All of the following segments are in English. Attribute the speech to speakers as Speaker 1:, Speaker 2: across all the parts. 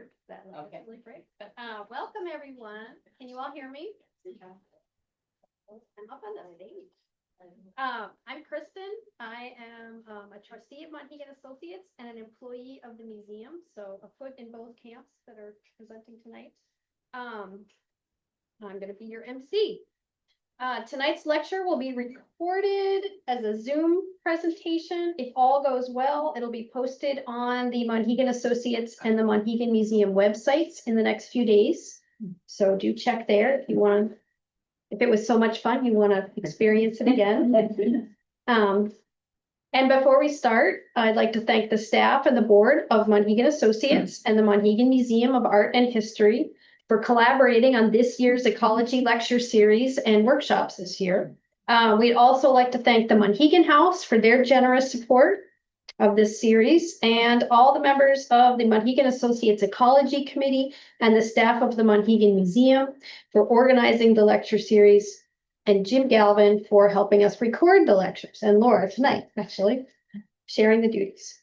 Speaker 1: forward to that.
Speaker 2: Okay.
Speaker 1: Really great. But welcome everyone. Can you all hear me? I'm up on the stage. I'm Kristen. I am a trustee of Monhegan Associates and an employee of the museum. So a foot in both camps that are presenting tonight. I'm going to be your MC. Tonight's lecture will be recorded as a Zoom presentation. If all goes well, it'll be posted on the Monhegan Associates and the Monhegan Museum websites in the next few days. So do check there if you want. If it was so much fun, you want to experience it again. And before we start, I'd like to thank the staff and the board of Monhegan Associates and the Monhegan Museum of Art and History for collaborating on this year's Ecology lecture series and workshops this year. We'd also like to thank the Monhegan House for their generous support of this series and all the members of the Monhegan Associates Ecology Committee and the staff of the Monhegan Museum for organizing the lecture series, and Jim Galvin for helping us record the lectures, and Laura tonight, actually, sharing the duties.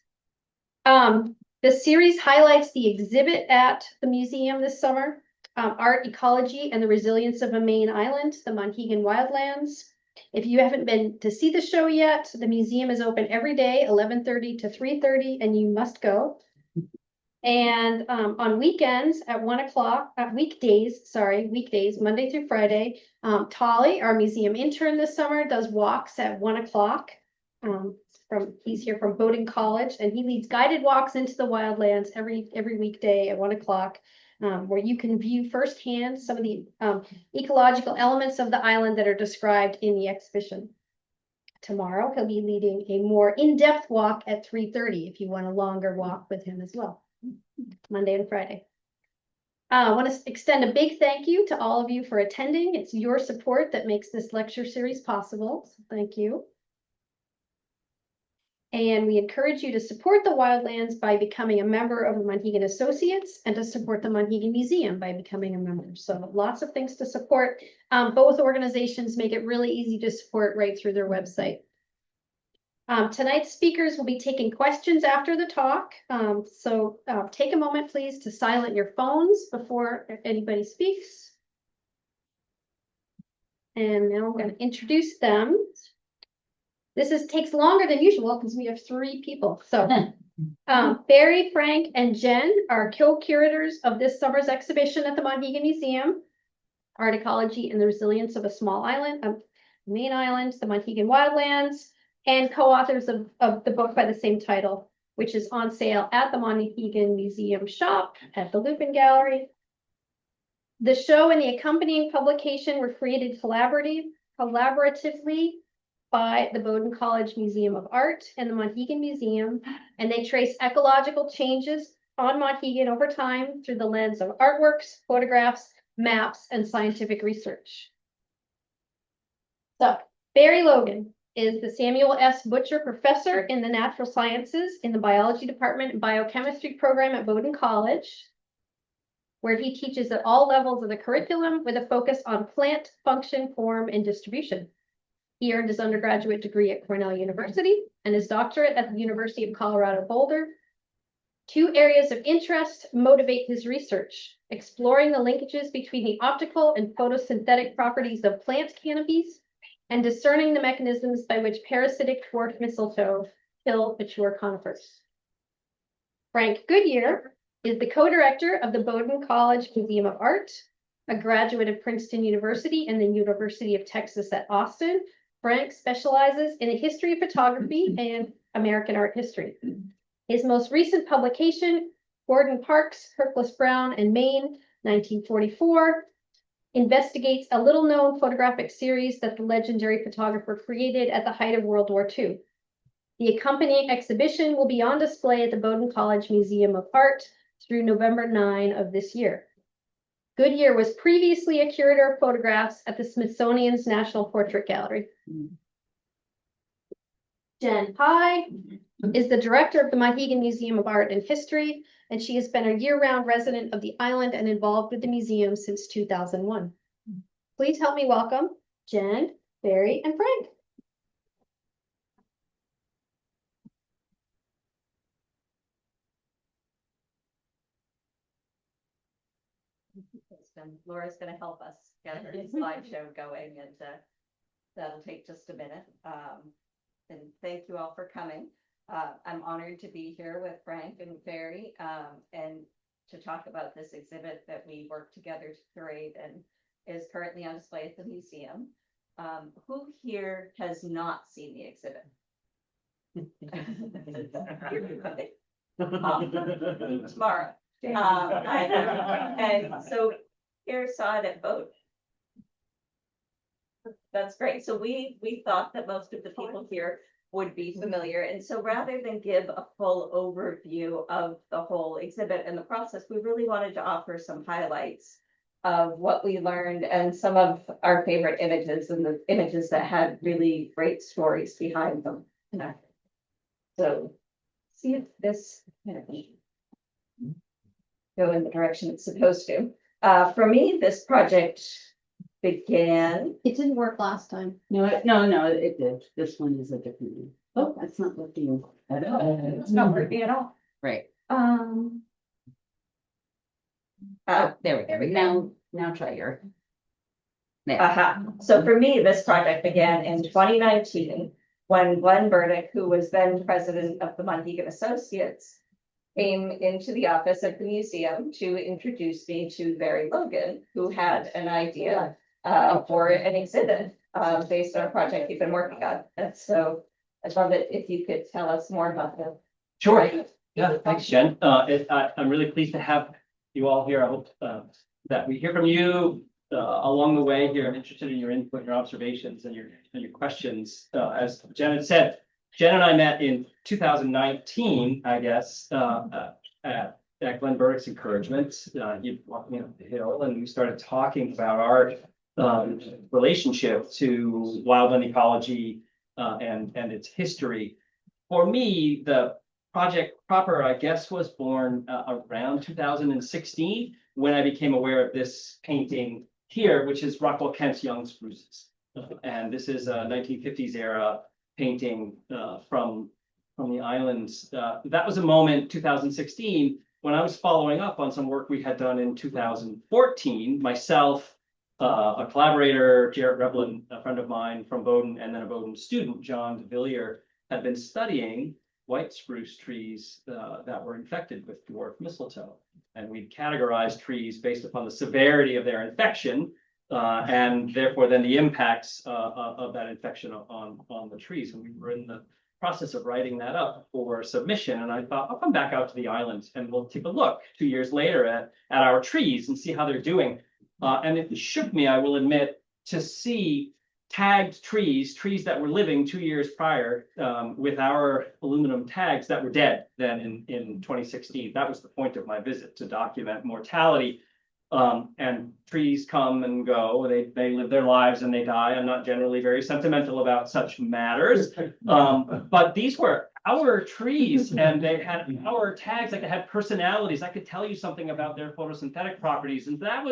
Speaker 1: The series highlights the exhibit at the museum this summer, Art, Ecology, and the Resilience of a Maine Island, the Monhegan Wildlands. If you haven't been to see the show yet, the museum is open every day, 11:30 to 3:30, and you must go. And on weekends at 1 o'clock, weekdays, Monday through Friday, Tolly, our museum intern this summer, does walks at 1 o'clock. He's here from Bowdoin College, and he leads guided walks into the wildlands every weekday at 1 o'clock. Where you can view firsthand some of the ecological elements of the island that are described in the exhibition. Tomorrow, he'll be leading a more in-depth walk at 3:30 if you want a longer walk with him as well, Monday and Friday. I want to extend a big thank you to all of you for attending. It's your support that makes this lecture series possible, so thank you. And we encourage you to support the Wildlands by becoming a member of the Monhegan Associates and to support the Monhegan Museum by becoming a member. So lots of things to support. Both organizations make it really easy to support right through their website. Tonight's speakers will be taking questions after the talk. So take a moment, please, to silent your phones before anybody speaks. And now I'm going to introduce them. This takes longer than usual because we have 3 people. So Barry, Frank, and Jen are co-curators of this summer's exhibition at the Monhegan Museum, Art, Ecology, and the Resilience of a Small Island, Maine Island, the Monhegan Wildlands, and co-authors of the book by the same title, which is on sale at the Monhegan Museum shop at the Logan Gallery. The show and the accompanying publication were created collaboratively by the Bowdoin College Museum of Art and the Monhegan Museum, and they trace ecological changes on Monhegan over time through the lens of artworks, photographs, maps, and scientific research. So, Barry Logan is the Samuel S. Butcher Professor in the Natural Sciences in the Biology Department and Biochemistry program at Bowdoin College, where he teaches at all levels of the curriculum with a focus on plant function, form, and distribution. He earned his undergraduate degree at Cornell University and his doctorate at the University of Colorado Boulder. 2 areas of interest motivate his research: exploring the linkages between the optical and photosynthetic properties of plant canopies and discerning the mechanisms by which parasitic dwarf mistletoe kill mature conifers. Frank Goodyear is the co-director of the Bowdoin College Museum of Art, a graduate of Princeton University and the University of Texas at Austin. Frank specializes in the history of photography and American art history. His most recent publication, Gordon Parks, Hercules Brown, and Maine, 1944, investigates a little-known photographic series that the legendary photographer created at the height of World War II. The accompanying exhibition will be on display at the Bowdoin College Museum of Art through November 9 of this year. Goodyear was previously a curator of photographs at the Smithsonian's National Portrait Gallery. Jen Pye is the director of the Monhegan Museum of Art and History, and she has been a year-round resident of the island and involved with the museum since 2001. Please help me welcome Jen, Barry, and Frank.
Speaker 2: And Laura's going to help us get her slideshow going, and that'll take just a minute. And thank you all for coming. I'm honored to be here with Frank and Barry and to talk about this exhibit that we worked together to curate and is currently on display at the museum. Who here has not seen the exhibit? Tomorrow. And so here saw it at both. That's great. So we thought that most of the people here would be familiar. And so rather than give a full overview of the whole exhibit and the process, we really wanted to offer some highlights of what we learned and some of our favorite images and the images that had really great stories behind them. So see if this go in the direction it's supposed to. For me, this project began.
Speaker 1: It didn't work last time.
Speaker 3: No, it did. This one is a different one. Oh, that's not working at all.
Speaker 2: It's not working at all.
Speaker 3: Right. There we go. Now try your. There.
Speaker 2: So for me, this project began in 2019 when Glenn Burdick, who was then president of the Monhegan Associates, came into the office at the museum to introduce me to Barry Logan, who had an idea for an exhibit based on a project he'd been working on. And so I'd love it if you could tell us more about that.
Speaker 4: Sure. Yeah, thanks, Jen. I'm really pleased to have you all here. I hope that we hear from you along the way here. I'm interested in your input, your observations, and your questions. As Jen had said, Jen and I met in 2019, I guess, at Glenn Burdick's encouragement. He walked me up the hill, and we started talking about our relationship to wildland ecology and its history. For me, the project proper, I guess, was born around 2016 when I became aware of this painting here, which is Rockwell Kent's Young Spruces. And this is a 1950s era painting from the islands. That was a moment, 2016, when I was following up on some work we had done in 2014. Myself, a collaborator, Jarrett Revlin, a friend of mine from Bowdoin, and then a Bowdoin student, John DeVilliers, had been studying white spruce trees that were infected with dwarf mistletoe. And we'd categorized trees based upon the severity of their infection and therefore then the impacts of that infection on the trees. And we were in the process of writing that up for submission. And I thought, I'll come back out to the island and we'll take a look 2 years later at our trees and see how they're doing. And it shook me, I will admit, to see tagged trees that were living 2 years prior with our aluminum tags that were dead then in 2016. That was the point of my visit, to document mortality. And trees come and go, they live their lives and they die. I'm not generally very sentimental about such matters. But these were our trees and they had our tags, like they had personalities. I could tell you something about their photosynthetic properties. And that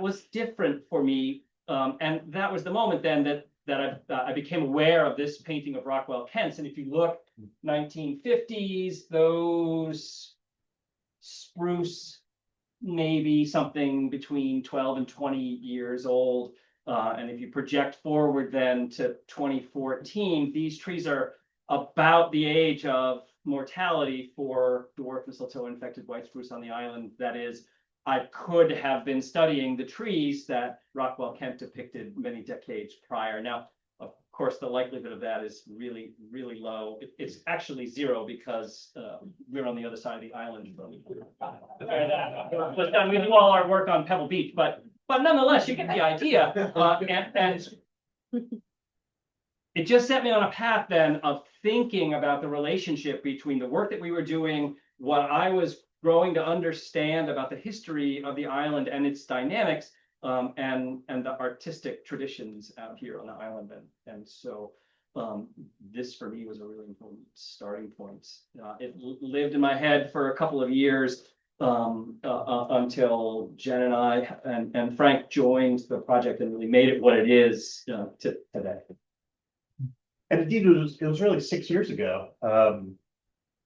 Speaker 4: was different for me. And that was the moment then that I became aware of this painting of Rockwell Kent's. And if you look 1950s, those spruce, maybe something between 12 and 20 years old. And if you project forward then to 2014, these trees are about the age of mortality for dwarf mistletoe infected white spruce on the island. That is, I could have been studying the trees that Rockwell Kent depicted many decades prior. Now, of course, the likelihood of that is really, really low. It's actually zero because we're on the other side of the island. We do all our work on Pebble Beach, but nonetheless, you get the idea. And it just set me on a path then of thinking about the relationship between the work that we were doing, what I was growing to understand about the history of the island and its dynamics, and the artistic traditions out here on the island. And so this for me was a really important starting point. It lived in my head for a couple of years until Jen and I and Frank joined the project and really made it what it is today.
Speaker 5: And indeed, it was really 6 years ago.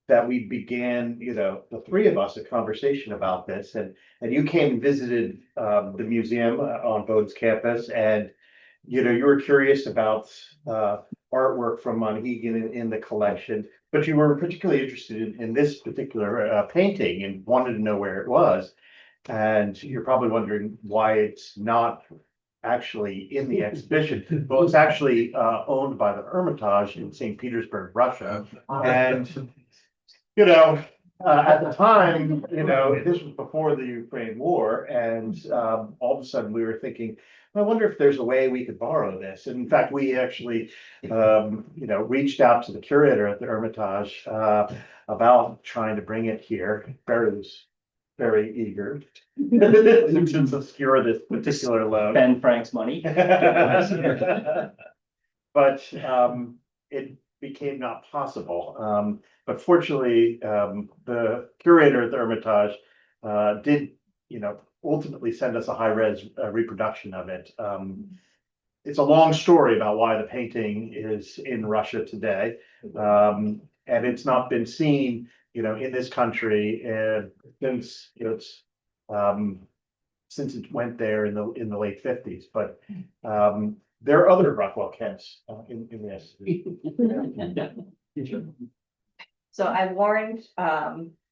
Speaker 5: that we began, the three of us, a conversation about this, and you came and visited the museum on Bowdoin's campus, and you were curious about artwork from Monhegan in the collection, but you were particularly interested in this particular painting and wanted to know where it was. And you're probably wondering why it's not actually in the exhibition. Well, it's actually owned by the Hermitage in St. Petersburg, Russia. And, at the time, this was before the Ukraine war, and all of a sudden we were thinking, I wonder if there's a way we could borrow this. And in fact, we actually, reached out to the curator at the Hermitage about trying to bring it here. Barry was very eager to secure this particular loan.
Speaker 4: Ben Frank's money.
Speaker 5: But it became not possible. But fortunately, the curator at the Hermitage did, ultimately send us a high-res reproduction of it. It's a long story about why the painting is in Russia today. And it's not been seen, in this country since since it went there in the late 50s. But there are other Rockwell Kents in this.
Speaker 2: So I warned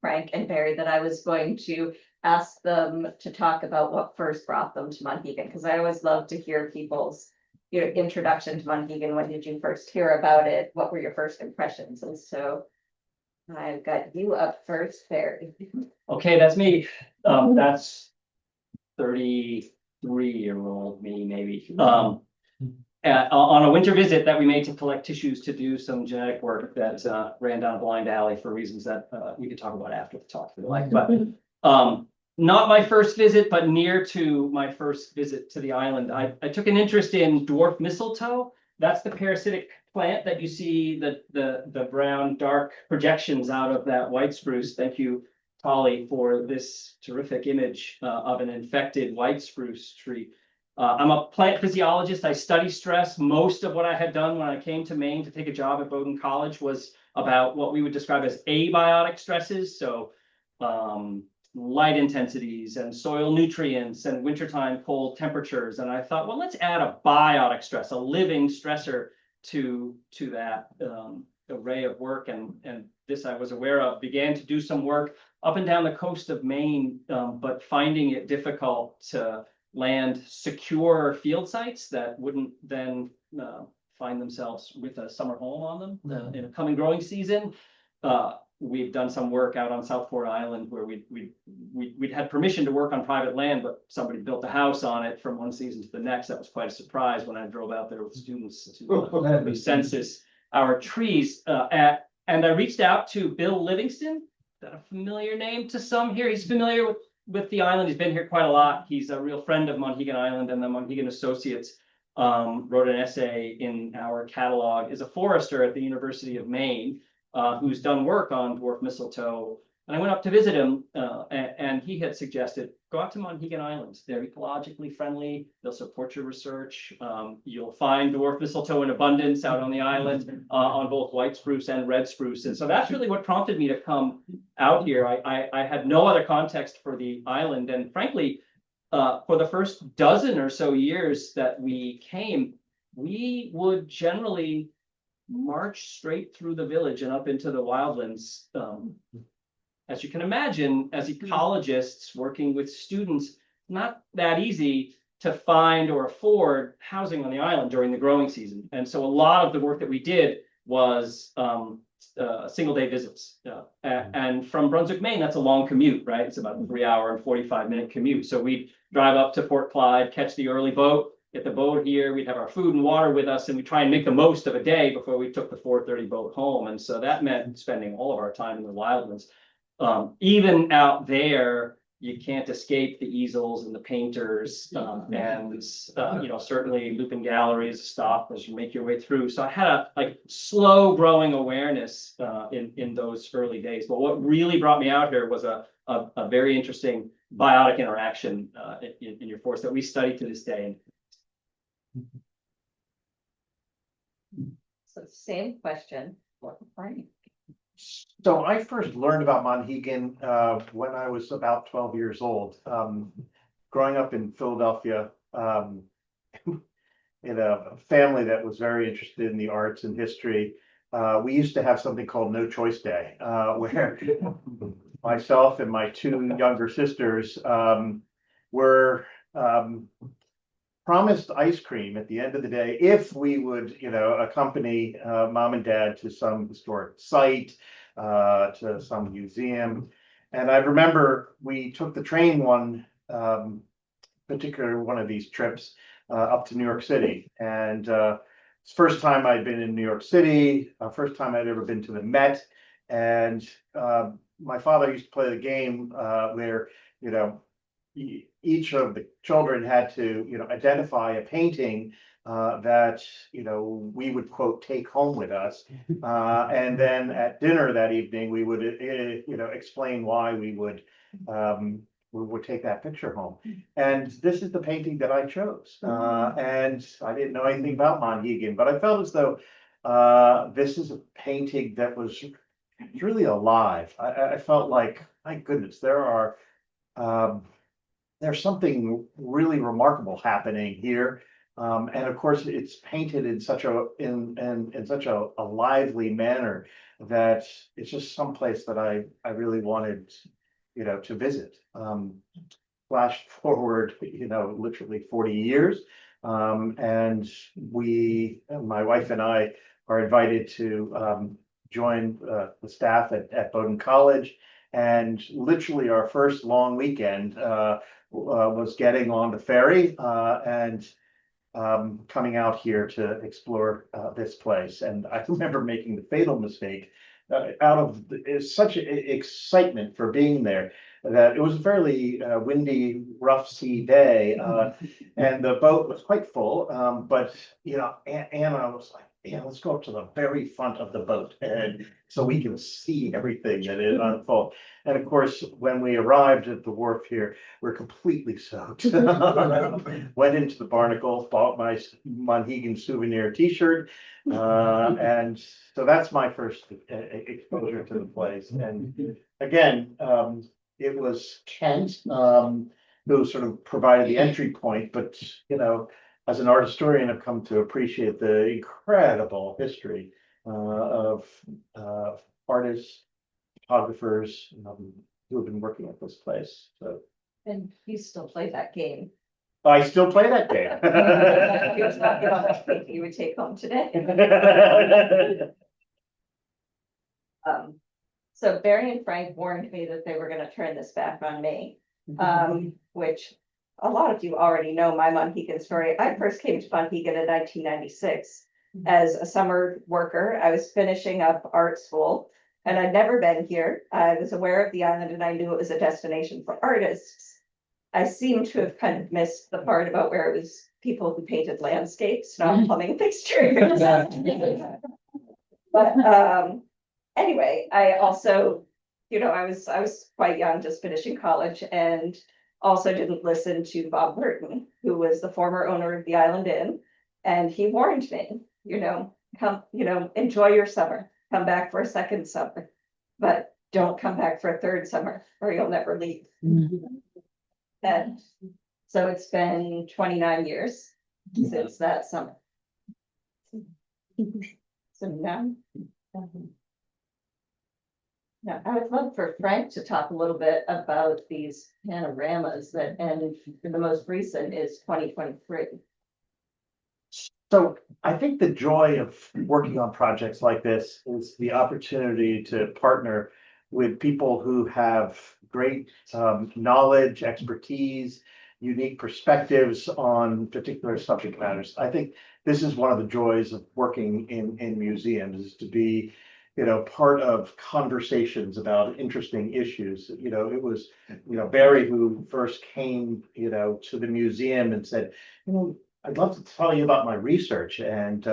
Speaker 2: Frank and Barry that I was going to ask them to talk about what first brought them to Monhegan, because I always love to hear people's introduction to Monhegan. When did you first hear about it? What were your first impressions? And so I've got you up first, Barry.
Speaker 4: Okay, that's me. That's 33-year-old me, maybe. On a winter visit that we made to collect tissues to do some genetic work that ran down a blind alley for reasons that we could talk about after the talk if you like. But not my first visit, but near to my first visit to the island. I took an interest in dwarf mistletoe. That's the parasitic plant that you see the brown dark projections out of that white spruce. Thank you, Polly, for this terrific image of an infected white spruce tree. I'm a plant physiologist. I study stress. Most of what I had done when I came to Maine to take a job at Bowdoin College was about what we would describe as abiotic stresses. So light intensities and soil nutrients and wintertime cold temperatures. And I thought, well, let's add a biotic stress, a living stressor to that array of work. And this I was aware of, began to do some work up and down the coast of Maine, but finding it difficult to land secure field sites that wouldn't then find themselves with a summer home on them in a coming growing season. We've done some work out on South Fort Island where we'd had permission to work on private land, but somebody built a house on it from one season to the next. That was quite a surprise when I drove out there with students to census our trees. And I reached out to Bill Livingston. Is that a familiar name to some here? He's familiar with the island. He's been here quite a lot. He's a real friend of Monhegan Island and the Monhegan Associates. Wrote an essay in our catalog, is a forester at the University of Maine, who's done work on dwarf mistletoe. And I went up to visit him, and he had suggested, go out to Monhegan Island. They're ecologically friendly. They'll support your research. You'll find dwarf mistletoe in abundance out on the island, on both white spruce and red spruce. And so that's really what prompted me to come out here. I had no other context for the island. And frankly, for the first dozen or so years that we came, we would generally march straight through the village and up into the wildlands. As you can imagine, as ecologists working with students, not that easy to find or afford housing on the island during the growing season. And so a lot of the work that we did was single day visits. And from Brunswick, Maine, that's a long commute, right? It's about a 3-hour and 45-minute commute. So we'd drive up to Port Clyde, catch the early boat, get the boat here, we'd have our food and water with us, and we try and make the most of a day before we took the 4:30 boat home. And so that meant spending all of our time in the wildlands. Even out there, you can't escape the easels and the painters, and certainly Lupin Gallery is a stop as you make your way through. So I had a slow growing awareness in those early days. But what really brought me out here was a very interesting biotic interaction in your forest that we study to this day.
Speaker 2: So same question for Frank.
Speaker 5: So I first learned about Monhegan when I was about 12 years old. Growing up in Philadelphia, in a family that was very interested in the arts and history, we used to have something called No Choice Day, where myself and my two younger sisters were promised ice cream at the end of the day if we would, accompany mom and dad to some historic site, to some museum. And I remember we took the train particular one of these trips up to New York City. And it's the first time I'd been in New York City, first time I'd ever been to the Met. And my father used to play the game where, each of the children had to, identify a painting that, we would quote, take home with us. And then at dinner that evening, we would, explain why we would take that picture home. And this is the painting that I chose. And I didn't know anything about Monhegan, but I felt as though this is a painting that was really alive. I felt like, my goodness, there's something really remarkable happening here. And of course, it's painted in such a lively manner that it's just someplace that I really wanted, to visit. Flash forward, literally 40 years. And my wife and I are invited to join the staff at Bowdoin College. And literally our first long weekend was getting on the ferry and coming out here to explore this place. And I remember making the fatal mistake out of such excitement for being there that it was a fairly windy, rough sea day, and the boat was quite full. But Anna was like, "Yeah, let's go up to the very front of the boat, and so we can see everything that is unfold." And of course, when we arrived at the wharf here, we're completely soaked. Went into the Barnacle, bought my Monhegan souvenir T-shirt, and so that's my first exposure to the place. And again, it was Kent who sort of provided the entry point, but as an art historian, I've come to appreciate the incredible history of artists, photographers who have been working at this place. So,
Speaker 2: And you still play that game.
Speaker 5: I still play that game.
Speaker 2: You were talking about which painting you would take home today. So Barry and Frank warned me that they were gonna turn this back on me, which a lot of you already know my Monhegan story. I first came to Monhegan in 1996 as a summer worker. I was finishing up art school and I'd never been here. I was aware of the island and I knew it was a destination for artists. I seem to have kind of missed the part about where it was people who painted landscapes, not plumbing fixtures. But anyway, I also, I was quite young, just finishing college, and also didn't listen to Bob Burton, who was the former owner of the Island Inn, and he warned me, come, enjoy your summer, come back for a second summer, but don't come back for a third summer, or you'll never leave. And so it's been 29 years since that summer. So now. Now, I would love for Frank to talk a little bit about these panoramas and the most recent is 2023.
Speaker 5: So I think the joy of working on projects like this is the opportunity to partner with people who have great knowledge, expertise, unique perspectives on particular subject matters. I think this is one of the joys of working in museums, is to be part of conversations about interesting issues. It was, Barry who first came, to the museum and said, I'd love to tell you about my research, and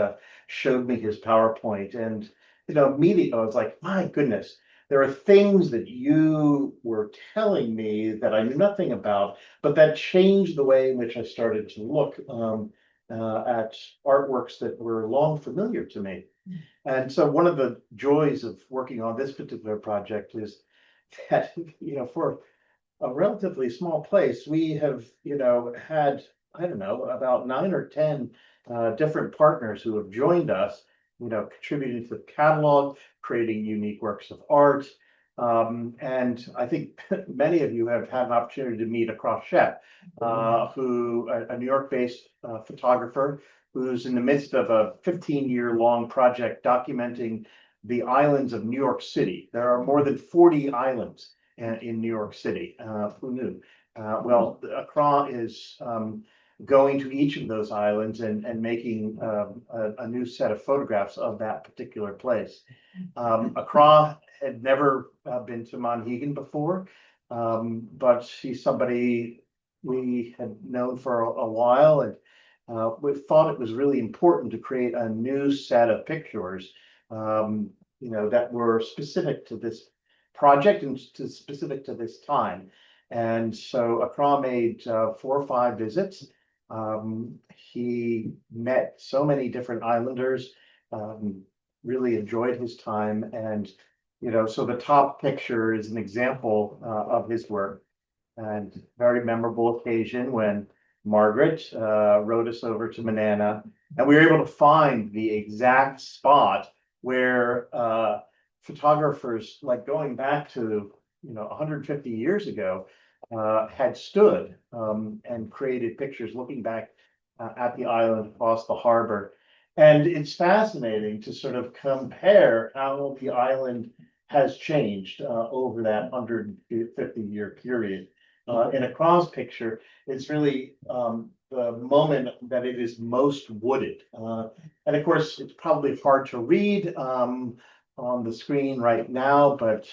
Speaker 5: showed me his PowerPoint. And, immediately I was like, my goodness, there are things that you were telling me that I knew nothing about, but that changed the way in which I started to look at artworks that were long familiar to me. And so one of the joys of working on this particular project is that, for a relatively small place, we have, had, I don't know, about 9 or 10 different partners who have joined us, contributing to the catalog, creating unique works of art. And I think many of you have had an opportunity to meet Across Shep, who a New York-based photographer who's in the midst of a 15-year-long project documenting the islands of New York City. There are more than 40 islands in New York City. Who knew? Well, Accra is going to each of those islands and making a new set of photographs of that particular place. Accra had never been to Monhegan before, but she's somebody we had known for a while, and we thought it was really important to create a new set of pictures, that were specific to this project and specific to this time. And so Accra made 4 or 5 visits. He met so many different islanders, really enjoyed his time. And, so the top picture is an example of his work, and very memorable occasion when Margaret rode us over to Manana, and we were able to find the exact spot where photographers, like going back to 150 years ago, had stood and created pictures looking back at the island across the harbor. And it's fascinating to sort of compare how the island has changed over that 150-year period. In a cross picture, it's really the moment that it is most wooded. And of course, it's probably hard to read on the screen right now, but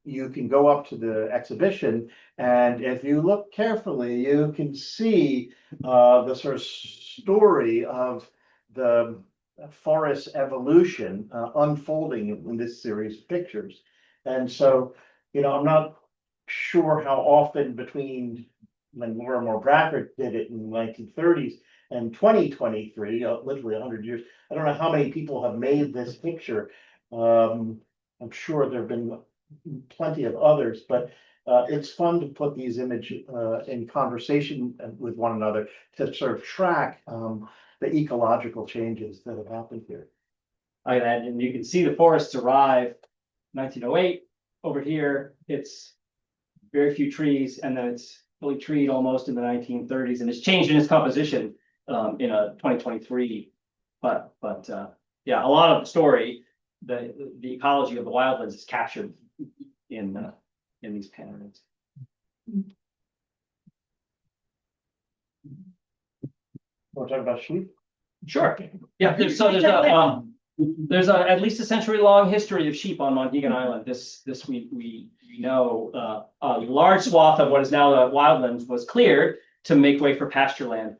Speaker 5: you can go up to the exhibition, and if you look carefully, you can see the sort of story of the forest evolution unfolding in this series of pictures. And so, I'm not sure how often between when Lorimer Brackett did it in the 1930s and 2023, literally 100 years, I don't know how many people have made this picture. I'm sure there have been plenty of others, but it's fun to put these images in conversation with one another to sort of track the ecological changes that have happened here.
Speaker 4: And you can see the forests arrive 1908. Over here, it's very few trees, and then it's fully treed almost in the 1930s, and it's changed in its composition in 2023. But yeah, a lot of the story, the ecology of the wildlands is captured in these panoramas.
Speaker 5: Want to talk about sheep?
Speaker 4: Sure. Yeah. There's at least a century-long history of sheep on Monhegan Island. This we know. A large swath of what is now the wildlands was cleared to make way for pasture land.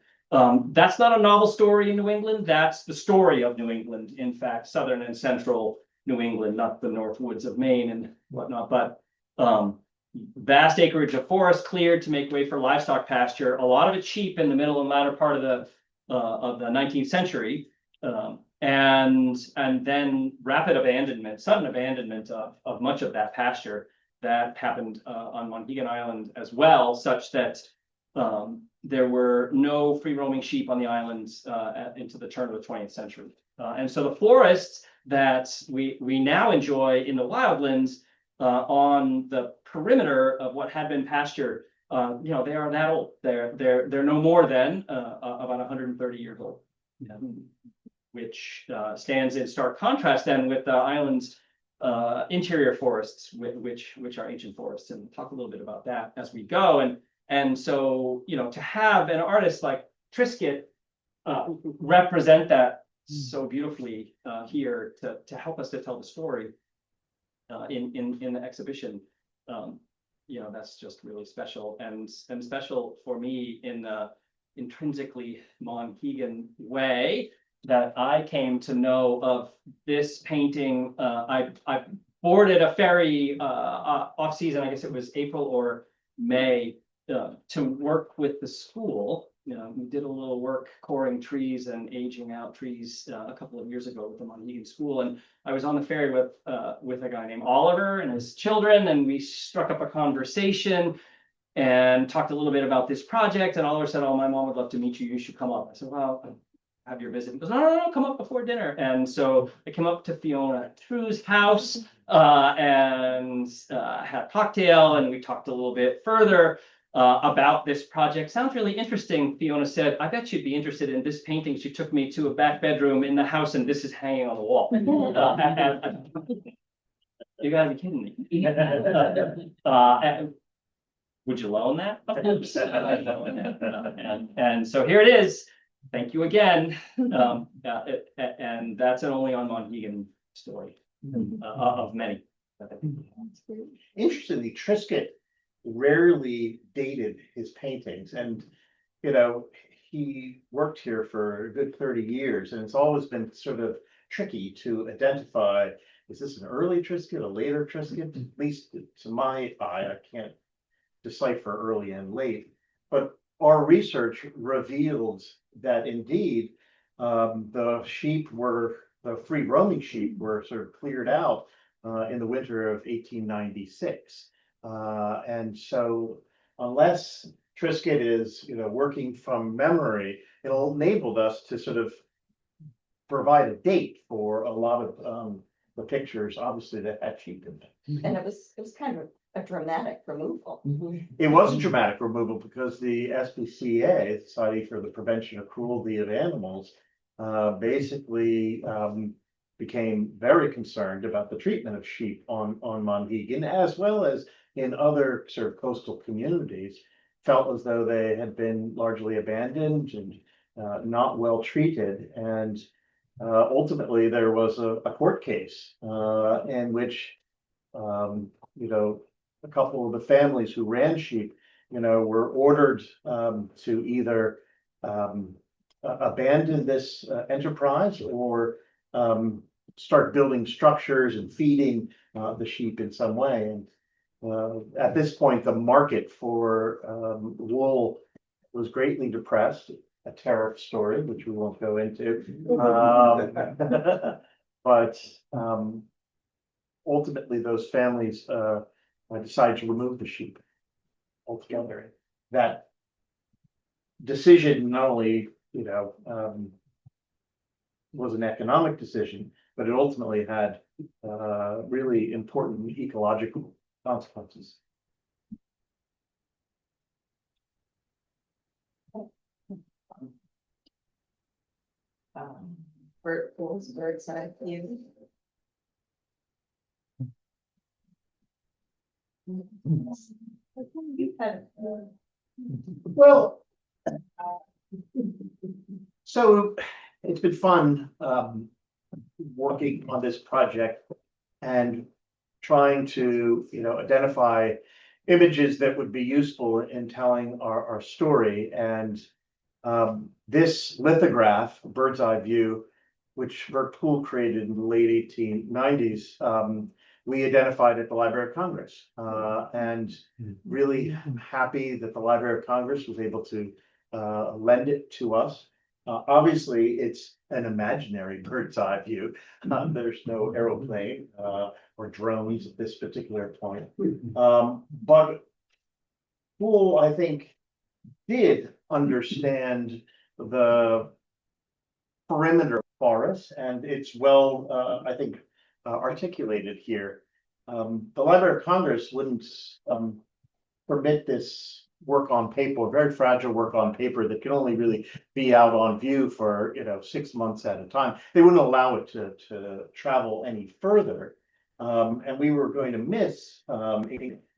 Speaker 4: That's not a novel story in New England. That's the story of New England. In fact, southern and central New England, not the north woods of Maine and whatnot, but vast acreage of forest cleared to make way for livestock pasture. A lot of it sheep in the middle and latter part of the 19th century. And then rapid abandonment, sudden abandonment of much of that pasture that happened on Monhegan Island as well, such that there were no free roaming sheep on the islands into the turn of the 20th century. And so the forests that we now enjoy in the wildlands on the perimeter of what had been pasture, they are that old. They're no more than about 130 years old. Which stands in stark contrast then with the island's interior forests, which are ancient forests, and we'll talk a little bit about that as we go. And so, to have an artist like Triscuit represent that so beautifully here to help us to tell the story in the exhibition, that's just really special, and special for me in the intrinsically Monhegan way that I came to know of this painting. I boarded a ferry off season, I guess it was April or May, to work with the school we did a little work coring trees and aging out trees a couple of years ago with the Monhegan School. And I was on the ferry with a guy named Oliver and his children, and we struck up a conversation and talked a little bit about this project. And Oliver said, "Oh, my mom would love to meet you. You should come up." I said, "Well, have your visit." He goes, "No, come up before dinner." And so I came up to Fiona True's house and had a cocktail, and we talked a little bit further about this project. "Sounds really interesting." Fiona said, "I bet you'd be interested in this painting." She took me to a back bedroom in the house, and this is hanging on the wall. You gotta be kidding me. Would you loan that? And so here it is. Thank you again. And that's an only on Monhegan story of many.
Speaker 5: Interestingly, Trisket rarely dated his paintings, and he worked here for a good 30 years, and it's always been sort of tricky to identify, is this an early Trisket, a later Trisket? At least to my eye, I can't decipher early and late, but our research revealed that indeed the free roaming sheep were sort of cleared out in the winter of 1896. And so unless Trisket is working from memory, it'll enabled us to sort of provide a date for a lot of the pictures, obviously, that had sheep in them.
Speaker 2: And it was kind of a dramatic removal.
Speaker 5: It was a dramatic removal because the SPCA, Society for the Prevention of Cruelty of Animals, basically became very concerned about the treatment of sheep on Monhegan, as well as in other sort of coastal communities, felt as though they had been largely abandoned and not well treated. And ultimately, there was a court case in which a couple of the families who ran sheep, were ordered to either abandon this enterprise or start building structures and feeding the sheep in some way. And at this point, the market for wool was greatly depressed. A tariff story, which we won't go into. But ultimately, those families decided to remove the sheep altogether. That decision not only, was an economic decision, but it ultimately had really important ecological consequences.
Speaker 2: Bird pools, bird's eye view. You had
Speaker 5: Well, so it's been fun working on this project and trying to, identify images that would be useful in telling our story. And this lithograph, bird's eye view, which Bert Poole created in the late 1890s, we identified at the Library of Congress, and really happy that the Library of Congress was able to lend it to us. Obviously, it's an imaginary bird's eye view. There's no aeroplane or drones at this particular point. But Poole, I think, did understand the perimeter forest, and it's well, I think, articulated here. The Library of Congress wouldn't permit this work on paper, very fragile work on paper that can only really be out on view for 6 months at a time. They wouldn't allow it to travel any further, and we were going to miss.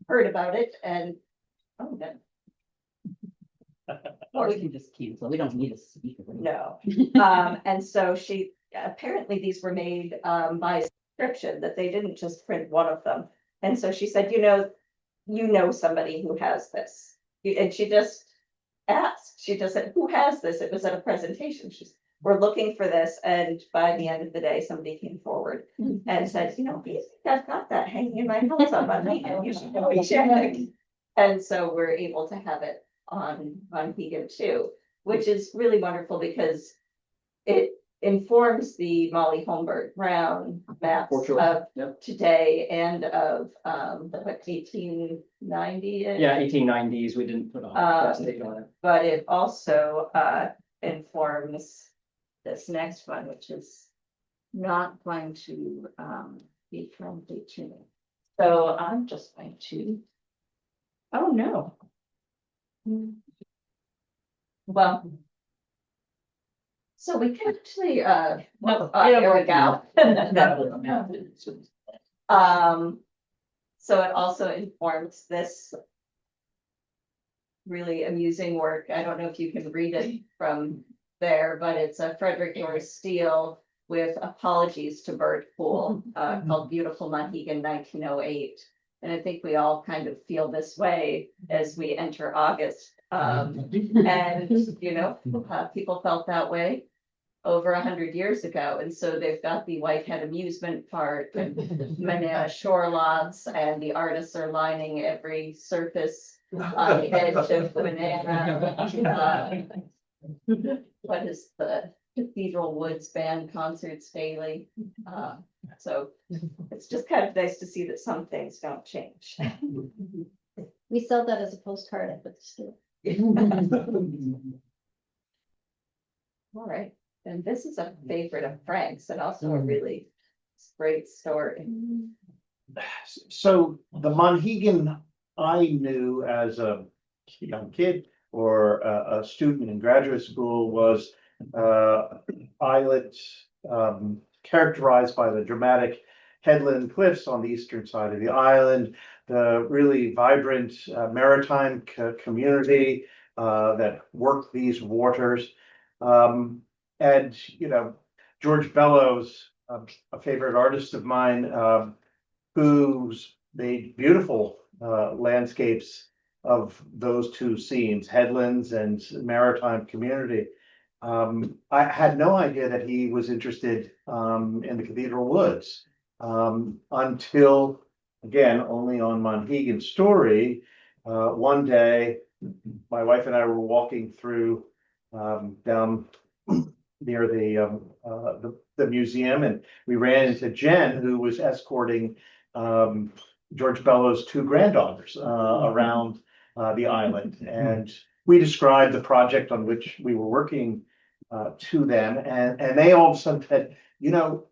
Speaker 2: heard about it and good.
Speaker 3: Or we can just cancel. We don't need a speaker.
Speaker 2: No. And so apparently these were made by subscription, that they didn't just print one of them. And so she said, you know somebody who has this. And she just asked, she just said, who has this? It was at a presentation. We're looking for this. And by the end of the day, somebody came forward and said, I've got that hanging in my house on Monhegan. You should go check. And so we're able to have it on Monhegan too. which is really wonderful because it informs the Molly Holmberg Brown maps
Speaker 4: For sure.
Speaker 2: of
Speaker 4: Yep.
Speaker 2: today and of, what, 1890?
Speaker 4: Yeah, 1890s, we didn't put a fast date on it.
Speaker 2: But it also, informs this next one, which is not going to, be friendly to me. So I'm just going to, oh, no. Well. So we can actually, no, there we go. So it also informs this really amusing work. I don't know if you can read it from there, but it's a Frederick Doris Steele with apologies to Bert Poole, called Beautiful Monhegan 1908. And I think we all kind of feel this way as we enter August. And, you know, people felt that way over 100 years ago. And so they've got the Whitehead Amusement Park and Manana Shore Lots, and the artists are lining every surface on the edge of Manana. What is the Cathedral Woods Band concerts daily? So it's just kind of nice to see that some things don't change.
Speaker 1: We sell that as a postcard at the store.
Speaker 2: All right, and this is a favorite of Frank's and also a really great story.
Speaker 5: So the Monhegan I knew as a young kid or a student in graduate school was islet characterized by the dramatic headland cliffs on the eastern side of the island, the really vibrant maritime community that worked these waters. And, you know, George Bellows, a favorite artist of mine, who's made beautiful landscapes of those two scenes, headlands and maritime community. I had no idea that he was interested in the Cathedral Woods until, again, only on Monhegan's story. One day, my wife and I were walking through down near the museum, and we ran into Jen, who was escorting George Bellows' two granddaughters around the island, and we described the project on which we were working to them, and they all of a sudden said, you know,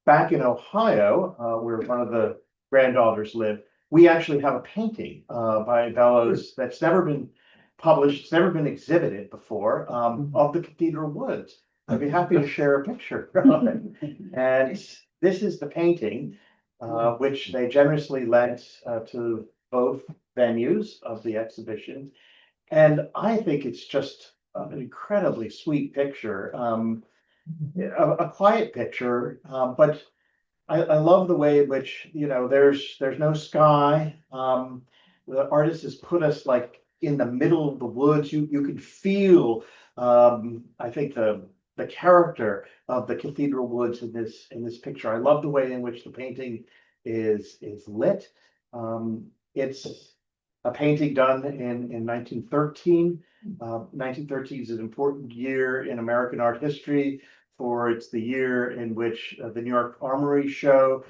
Speaker 5: back in Ohio, where one of the granddaughters lived, we actually have a painting by Bellows that's never been published, it's never been exhibited before, of the Cathedral Woods. I'd be happy to share a picture of it. And this is the painting, which they generously lent to both venues of the exhibition. And I think it's just an incredibly sweet picture, a quiet picture, but I love the way in which, you know, there's no sky. The artist has put us like in the middle of the woods. You can feel, I think the character of the Cathedral Woods in this picture. I love the way in which the painting is lit. It's a painting done in 1913. 1913 is an important year in American art history, for it's the year in which the New York Armory Show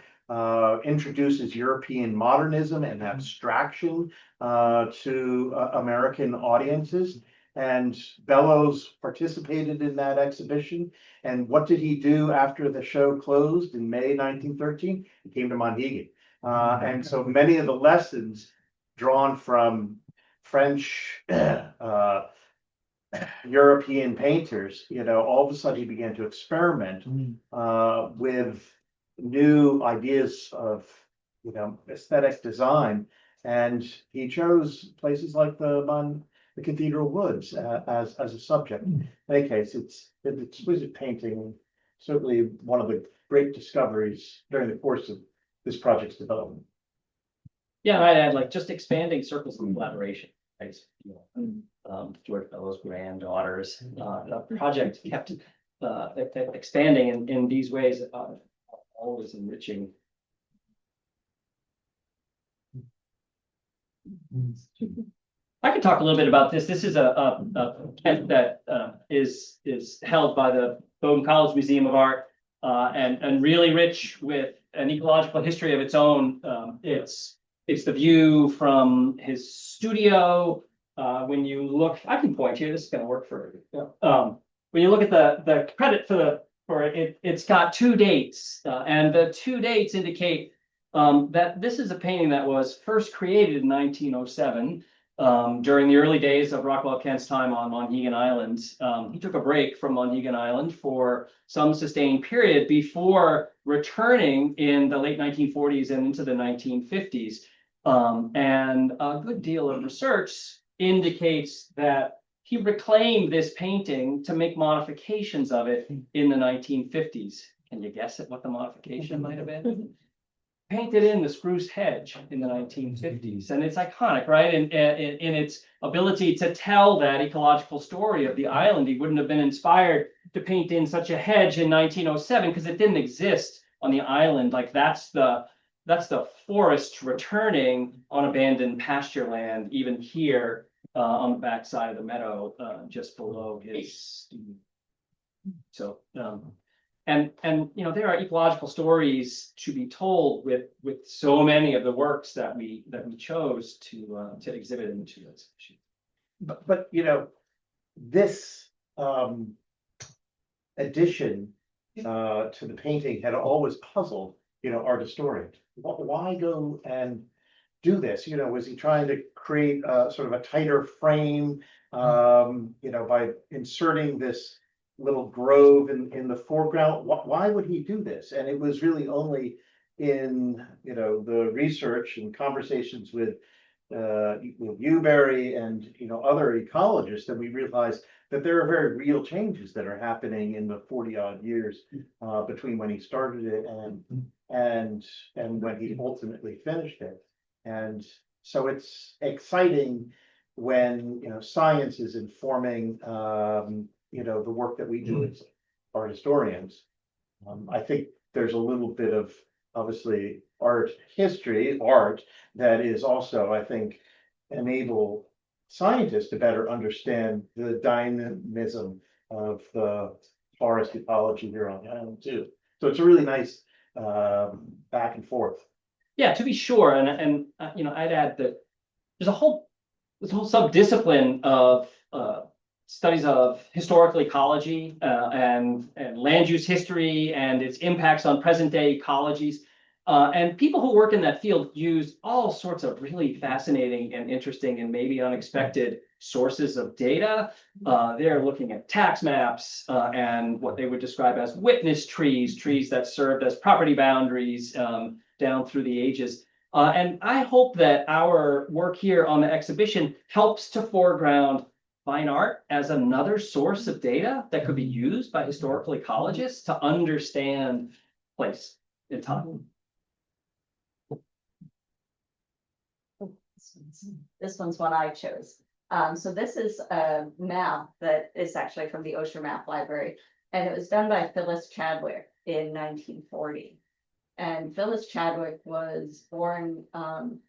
Speaker 5: introduces European modernism and abstraction to American audiences. And Bellows participated in that exhibition. And what did he do after the show closed in May 1913? He came to Monhegan. And so many of the lessons drawn from French European painters, you know, all of a sudden he began to experiment with new ideas of, you know, aesthetic design. And he chose places like the Cathedral Woods as a subject. In any case, it's an exquisite painting, certainly one of the great discoveries during the course of this project's development.
Speaker 4: Yeah, I'd add like just expanding circles of collaboration, right? You know, George Bellows' granddaughters, the project kept expanding in these ways, always enriching. I could talk a little bit about this. This is a tent that is held by the Bowdoin College Museum of Art, and really rich with an ecological history of its own. It's the view from his studio. When you look, I can point here. This is going to work for when you look at the credit for it, it's got 2 dates, and the 2 dates indicate that this is a painting that was first created in 1907. During the early days of Rockwell Kent's time on Monhegan Island. He took a break from Monhegan Island for some sustained period before returning in the late 1940s and into the 1950s. And a good deal of research indicates that he reclaimed this painting to make modifications of it in the 1950s. Can you guess at what the modification might have been? Painted in the spruce hedge in the 1950s, and it's iconic, right? In its ability to tell that ecological story of the island. He wouldn't have been inspired to paint in such a hedge in 1907 because it didn't exist on the island. Like that's the forest returning on abandoned pasture land, even here on the backside of the meadow, just below his. So. And there are ecological stories to be told with so many of the works that we chose to exhibit in the two exhibitions.
Speaker 5: But this addition to the painting had always puzzled art historians. Why go and do this? Was he trying to create sort of a tighter frame? By inserting this little grove in the foreground. Why would he do this? And it was really only in the research and conversations with Newberry and other ecologists that we realized that there are very real changes that are happening in the 40-odd years between when he started it and when he ultimately finished it. And so it's exciting when science is informing the work that we do as art historians. I think there's a little bit of obviously art that is also, I think, enable scientists to better understand the dynamism of the forest ecology here on the island too. So it's a really nice back and forth.
Speaker 4: Yeah, to be sure, and I'd add that there's a whole subdiscipline of studies of historical ecology and land use history and its impacts on present day ecologies. And people who work in that field use all sorts of really fascinating and interesting and maybe unexpected sources of data. They're looking at tax maps and what they would describe as witness trees that served as property boundaries down through the ages. And I hope that our work here on the exhibition helps to foreground fine art as another source of data that could be used by historical ecologists to understand place in time.
Speaker 2: This one's one I chose. So this is a map that is actually from the Osher Map Library, and it was done by Phyllis Chadwick in 1940. And Phyllis Chadwick was born,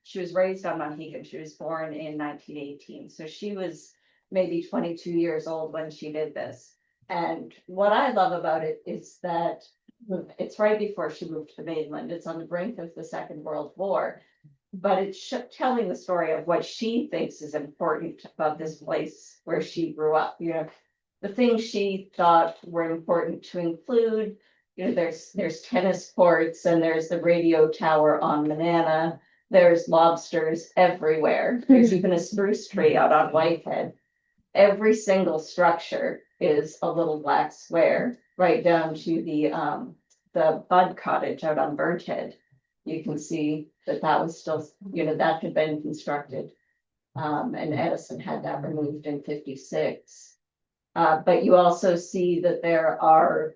Speaker 2: she was raised on Monhegan. She was born in 1918. So she was maybe 22 years old when she did this. And what I love about it is that it's right before she moved to the mainland. It's on the brink of the Second World War, but it's telling the story of what she thinks is important about this place where she grew up. The things she thought were important to include, there's tennis courts and there's the radio tower on Manana. There's lobsters everywhere. There's even a spruce tree out on Whitehead. Every single structure is a little black square, right down to the Bud Cottage out on Burnt Head. You can see that was still, that had been constructed. And Edison had that removed in 1956. But you also see that there are,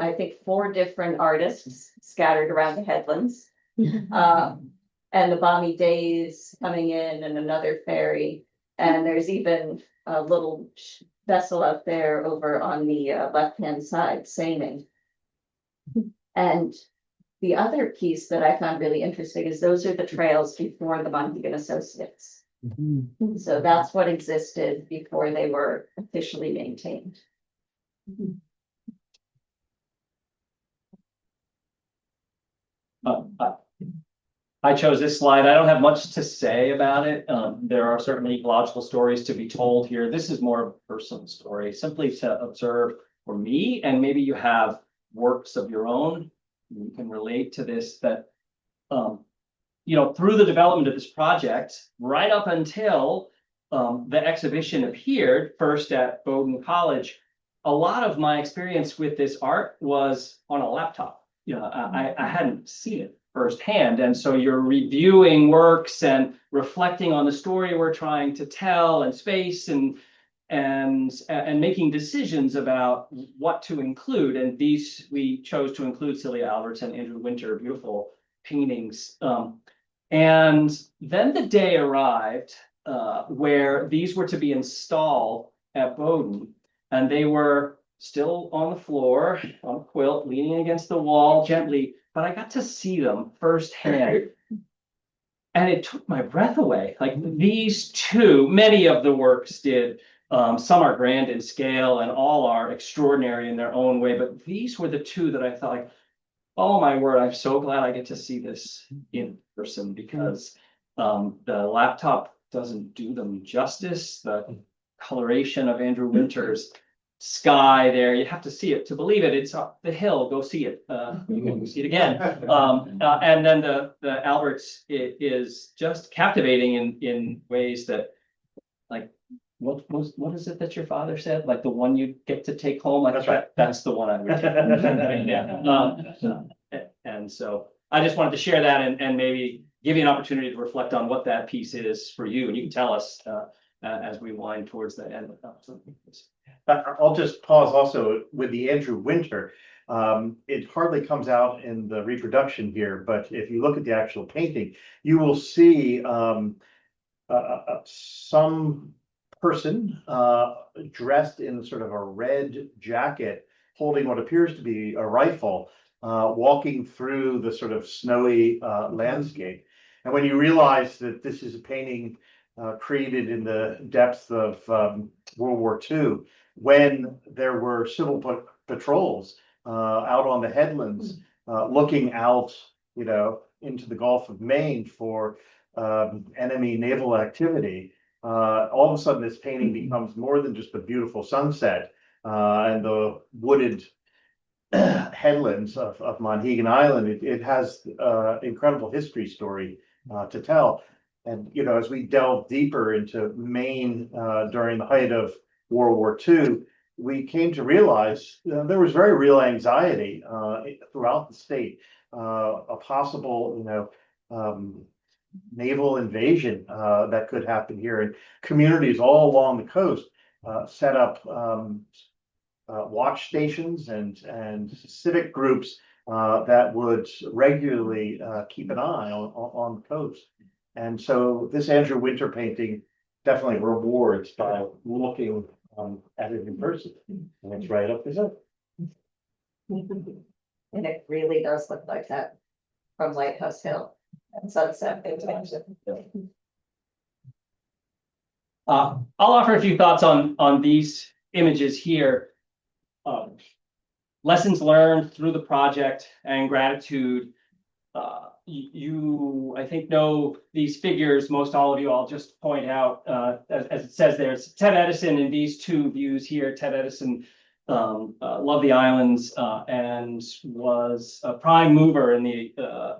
Speaker 2: I think, 4 different artists scattered around the headlands. And the Balmy Days coming in and another ferry. And there's even a little vessel out there over on the left-hand side, sailing. And the other piece that I found really interesting is those are the trails before the Monhegan Associates. So that's what existed before they were officially maintained.
Speaker 4: I chose this slide. I don't have much to say about it. There are certainly ecological stories to be told here. This is more of a personal story, simply to observe for me, and maybe you have works of your own. You can relate to this, that, through the development of this project, right up until the exhibition appeared first at Bowdoin College, a lot of my experience with this art was on a laptop. I hadn't seen it firsthand. And so you're reviewing works and reflecting on the story we're trying to tell, and space, and making decisions about what to include. And these, we chose to include Celia Alberts and Andrew Winter, beautiful paintings. And then the day arrived where these were to be installed at Bowdoin, and they were still on the floor, on a quilt, leaning against the wall gently, but I got to see them firsthand. And it took my breath away. Like, these two, many of the works did, some are grand in scale and all are extraordinary in their own way, but these were the two that I thought, like, oh my word, I'm so glad I get to see this in person, because the laptop doesn't do them justice. The coloration of Andrew Winter's sky there, you have to see it to believe it. It's up the hill, go see it. You can see it again. And then the Alberts is just captivating in ways that, like, what is it that your father said? Like, the one you get to take home? Like,
Speaker 5: That's right.
Speaker 4: That's the one I would take. Yeah. And so I just wanted to share that, and maybe give you an opportunity to reflect on what that piece is for you. And you can tell us as we wind towards the end of the conversation.
Speaker 5: I'll just pause also with the Andrew Winter. It hardly comes out in the reproduction here, but if you look at the actual painting, you will see some person dressed in sort of a red jacket, holding what appears to be a rifle, walking through the sort of snowy landscape. And when you realize that this is a painting created in the depths of World War II, when there were civil patrols out on the headlands, looking out, into the Gulf of Maine for enemy naval activity, all of a sudden this painting becomes more than just a beautiful sunset and the wooded headlands of Monhegan Island. It has incredible history story to tell. And, as we delve deeper into Maine during the height of World War II, we came to realize there was very real anxiety throughout the state, a possible, naval invasion that could happen here. And communities all along the coast set up watch stations and civic groups that would regularly keep an eye on the coast. And so this Andrew Winter painting definitely rewards by looking at it in person. And it's right up his head.
Speaker 2: And it really does look like that from Lighthouse Hill and Sunset.
Speaker 4: I'll offer a few thoughts on these images here. Lessons learned through the project and gratitude. You, I think, know these figures, most all of you. I'll just point out, as it says there, it's Ted Edison in these two views here. Ted Edison loved the islands and was a prime mover in the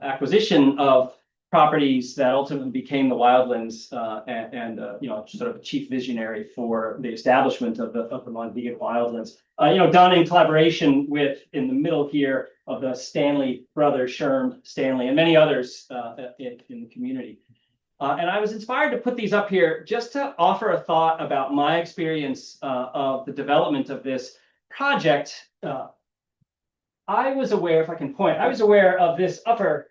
Speaker 4: acquisition of properties that ultimately became the Wildlands, and sort of a chief visionary for the establishment of the Monhegan Wildlands. Done in collaboration with, in the middle here, of the Stanley brothers, Sherm Stanley, and many others in the community. And I was inspired to put these up here just to offer a thought about my experience of the development of this project. I was aware, if I can point, I was aware of this upper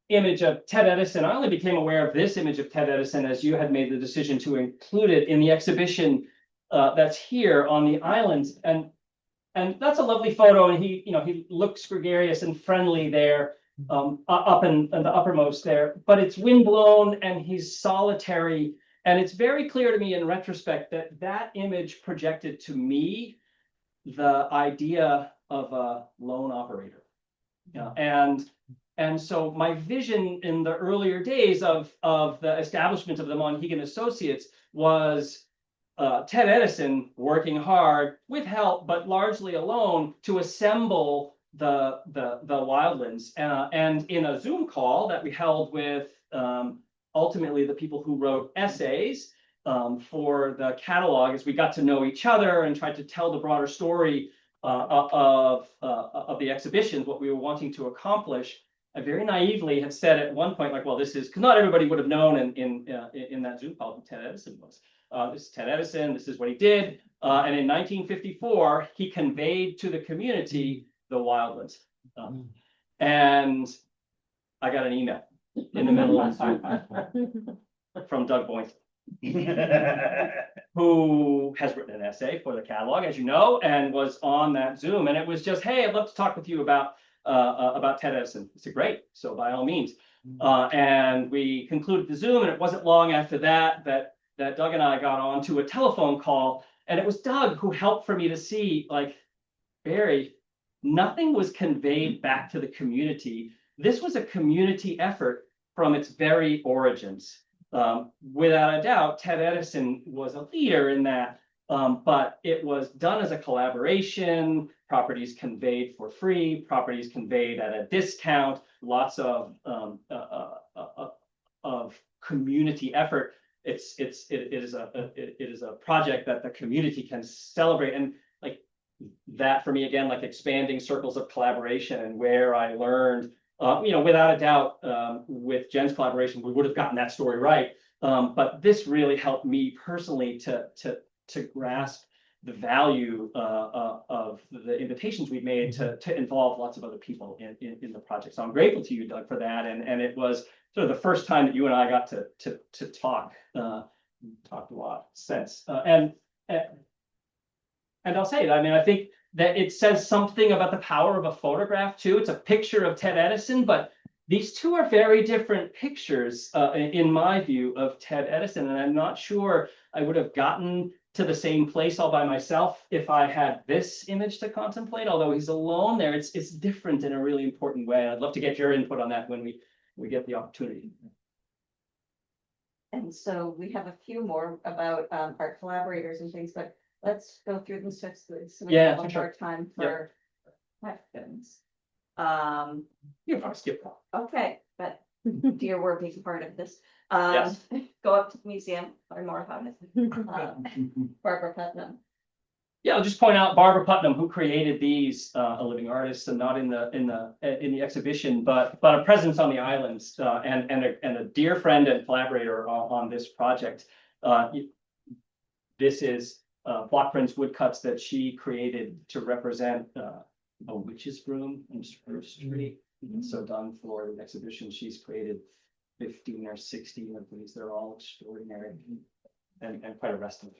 Speaker 4: image of Ted Edison. I only became aware of this image of Ted Edison as you had made the decision to include it in the exhibition that's here on the islands. And that's a lovely photo, and he looks gregarious and friendly there, up in the uppermost there. But it's windblown, and he's solitary And it's very clear to me in retrospect that that image projected to me the idea of a loan operator. Yeah, and so my vision in the earlier days of the establishment of the Monhegan Associates was Ted Edison working hard with help, but largely alone, to assemble the wildlands. And in a Zoom call that we held with ultimately the people who wrote essays for the catalog, as we got to know each other and tried to tell the broader story of the exhibitions, what we were wanting to accomplish. I very naively had said at one point, like, well, this is, because not everybody would have known in that Zoom call who Ted Edison was. This is Ted Edison, this is what he did. And in 1954, he conveyed to the community the wildlands. And I got an email in the middle of from Doug Boynton, who has written an essay for the catalog, as you know, and was on that Zoom. And it was just, hey, I'd love to talk with you about Ted Edison. I said, great. So by all means. And we concluded the Zoom, and it wasn't long after that Doug and I got on to a telephone call. And it was Doug who helped for me to see, like, Barry, nothing was conveyed back to the community. This was a community effort from its very origins. Without a doubt, Ted Edison was a leader in that, but it was done as a collaboration, properties conveyed for free, properties conveyed at a discount, lots of community effort. It is a project that the community can celebrate, and like that for me again, like expanding circles of collaboration, and where I learned, without a doubt, with Jen's collaboration, we would have gotten that story right. But this really helped me personally to grasp the value of the invitations we've made to involve lots of other people in the project. So I'm grateful to you, Doug, for that. And it was sort of the first time that you and I got to talk a lot since. And I'll say it, I mean, I think that it says something about the power of a photograph too. It's a picture of Ted Edison, but these two are very different pictures in my view of Ted Edison. And I'm not sure I would have gotten to the same place all by myself if I had this image to contemplate, although he's alone there. It's different in a really important way. I'd love to get your input on that when we get the opportunity.
Speaker 2: And so we have a few more about our collaborators and things, but let's go through them swiftly. So we have one more time for questions.
Speaker 4: You can skip that.
Speaker 2: Okay, but dear, we're a big part of this.
Speaker 4: Yes.
Speaker 2: Go up to the museum, learn more about it. Barbara Putnam.
Speaker 4: Yeah, I'll just point out Barbara Putnam, who created these, a living artist, and not in the exhibition, but a presence on the islands, and a dear friend and collaborator on this project. This is block prints, woodcuts that she created to represent a witch's broom in Spruce Street. And so done for the exhibition, she's created 15 or 16 of these. They're all extraordinary and quite arresting.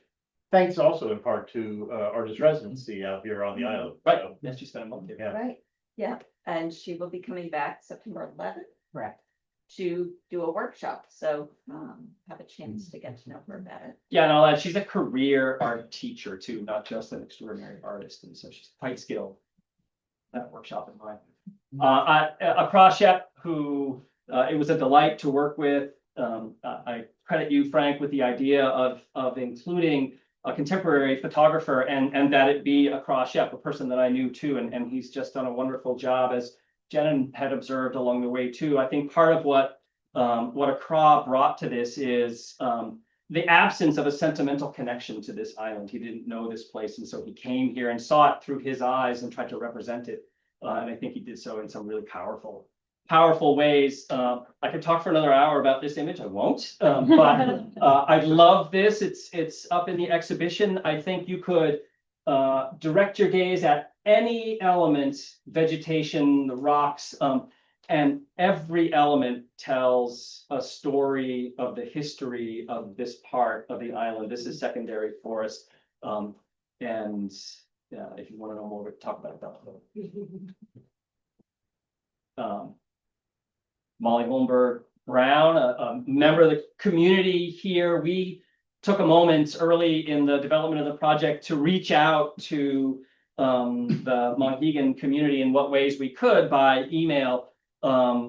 Speaker 5: Thanks also in part to artist residency out here on the island.
Speaker 4: Right.
Speaker 5: So,
Speaker 4: Yes, she spent a month here.
Speaker 5: yeah.
Speaker 2: Right, yeah, and she will be coming back September 11th.
Speaker 3: Correct.
Speaker 2: To do a workshop, so have a chance to get to know her better.
Speaker 4: Yeah, and I'll add, she's a career art teacher too, not just an extraordinary artist, and so she's quite skilled. That workshop in mind. A Kroshep who it was a delight to work with. I credit you, Frank, with the idea of including a contemporary photographer and that it be a Kroshep, a person that I knew too, and he's just done a wonderful job, as Jen had observed along the way too. I think part of what Accra brought to this is the absence of a sentimental connection to this island. He didn't know this place, and so he came here and saw it through his eyes and tried to represent it. And I think he did so in some really powerful ways. I could talk for another hour about this image. I won't, but I love this. It's up in the exhibition. I think you could direct your gaze at any element, vegetation, the rocks, and every element tells a story of the history of this part of the island. This is secondary forest. And yeah, if you want to know more, we can talk about that. Molly Holmberg, Brown, a member of the community here. We took a moment early in the development of the project to reach out to the Monhegan community in what ways we could by email,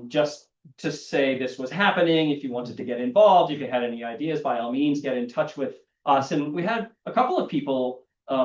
Speaker 4: just to say this was happening. If you wanted to get involved, if you had any ideas, by all means, get in touch with us. And we had a couple of people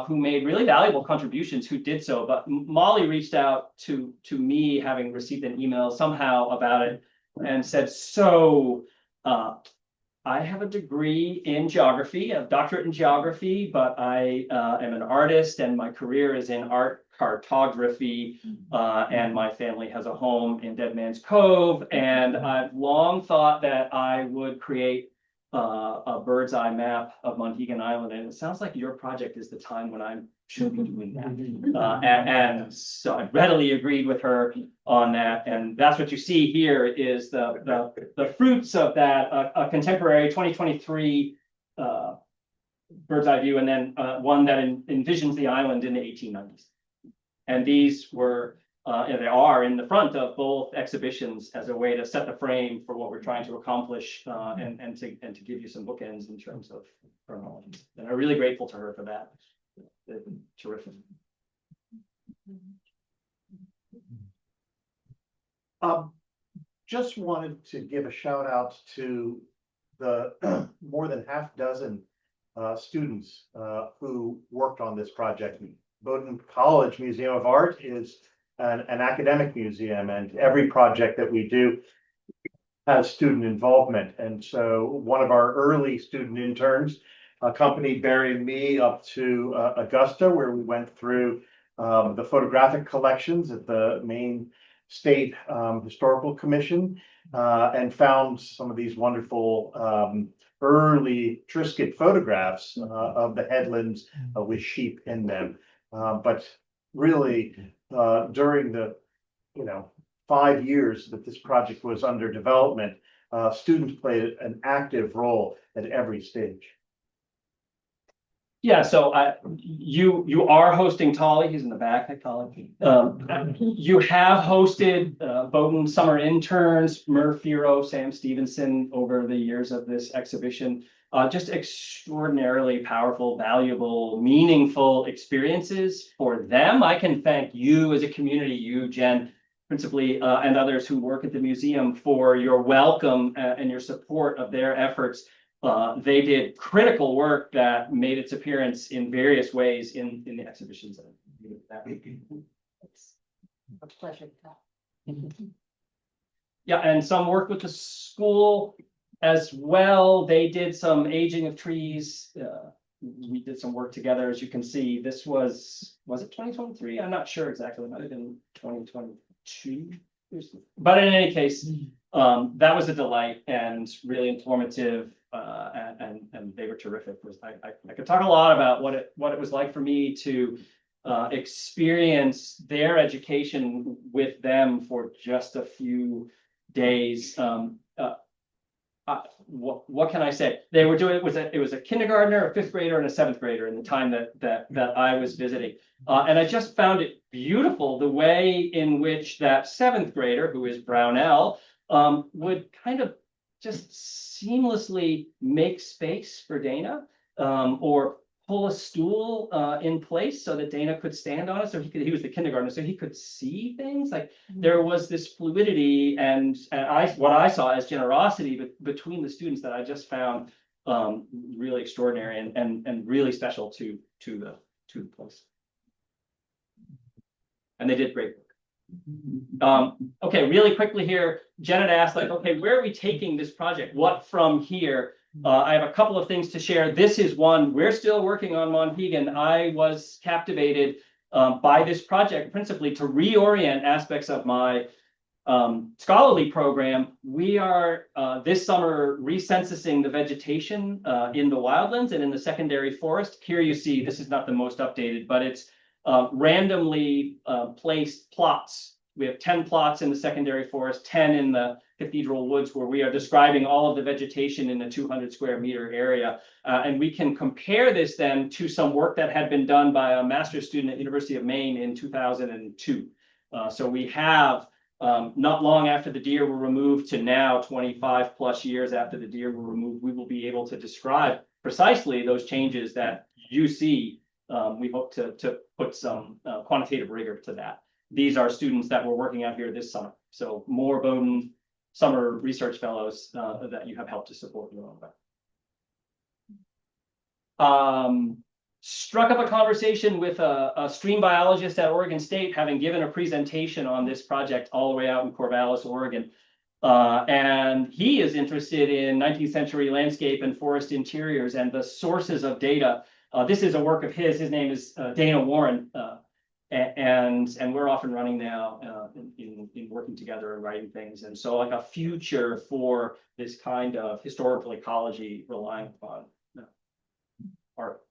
Speaker 4: who made really valuable contributions who did so. But Molly reached out to me, having received an email somehow about it, and said, so I have a degree in geography, a doctorate in geography, but I am an artist and my career is in art cartography, and my family has a home in Dead Man's Cove, and I've long thought that I would create a bird's eye map of Monhegan Island, and it sounds like your project is the time when I should be doing that. And so I readily agreed with her on that, and that's what you see here is the fruits of that, a contemporary 2023 bird's eye view, and then one that envisions the island in the 1890s. And these were, and they are in the front of both exhibitions as a way to set the frame for what we're trying to accomplish, and to give you some bookends in terms of chronology. And I'm really grateful to her for that. Terrific.
Speaker 5: Just wanted to give a shout out to the more than half dozen students who worked on this project. Bowdoin College Museum of Art is an academic museum, and every project that we do has student involvement. And so one of our early student interns accompanied Barry and me up to Augusta, where we went through the photographic collections at the Maine State Historical Commission, and found some of these wonderful early Triscuit photographs of the headlands with sheep in them. But really, during the 5 years that this project was under development, students played an active role at every stage.
Speaker 4: Yeah, so you are hosting Tolly. He's in the back. Hi, Tolly. You have hosted Bowdoin summer interns, Murph Firo, Sam Stevenson over the years of this exhibition. Just extraordinarily powerful, valuable, meaningful experiences for them. I can thank you as a community, you, Jen, principally, and others who work at the museum for your welcome and your support of their efforts. They did critical work that made its appearance in various ways in the exhibitions.
Speaker 2: It's a pleasure.
Speaker 4: Yeah, and some worked with the school as well. They did some aging of trees. We did some work together, as you can see. This was it 2023? I'm not sure exactly. It might have been 2022. But in any case, that was a delight and really informative, and they were terrific. I could talk a lot about what it was like for me to experience their education with them for just a few days. What can I say? They were doing it was a kindergartner, a fifth grader, and a seventh grader in the time that I was visiting, and I just found it beautiful the way in which that seventh grader, who is Brownell, would kind of just seamlessly make space for Dana, or pull a stool in place so that Dana could stand on it. So he was the kindergartner, so he could see things. Like there was this fluidity and what I saw as generosity between the students that I just found really extraordinary and really special to the place. And they did great work. Okay, really quickly here, Janet asked, like, okay, where are we taking this project? What from here? I have a couple of things to share. This is one. We're still working on Monhegan. I was captivated by this project principally to reorient aspects of my scholarly program. We are this summer recensusing the vegetation in the wildlands and in the secondary forest. Here you see, this is not the most updated, but it's randomly placed plots. We have 10 plots in the secondary forest, 10 in the Cathedral Woods, where we are describing all of the vegetation in a 200 square meter area. And we can compare this then to some work that had been done by a master's student at University of Maine in 2002. So we have Not long after the deer were removed to now, 25 plus years after the deer were removed, we will be able to describe precisely those changes that you see. We hope to put some quantitative rigor to that. These are students that we're working out here this summer. So more Bowdoin summer research fellows that you have helped to support your own way. Struck up a conversation with a stream biologist at Oregon State, having given a presentation on this project all the way out in Corvallis, Oregon. And he is interested in 19th century landscape and forest interiors and the sources of data. This is a work of his. His name is Dana Warren. And we're off and running now in working together and writing things. And so like a future for this kind of historical ecology relying upon art.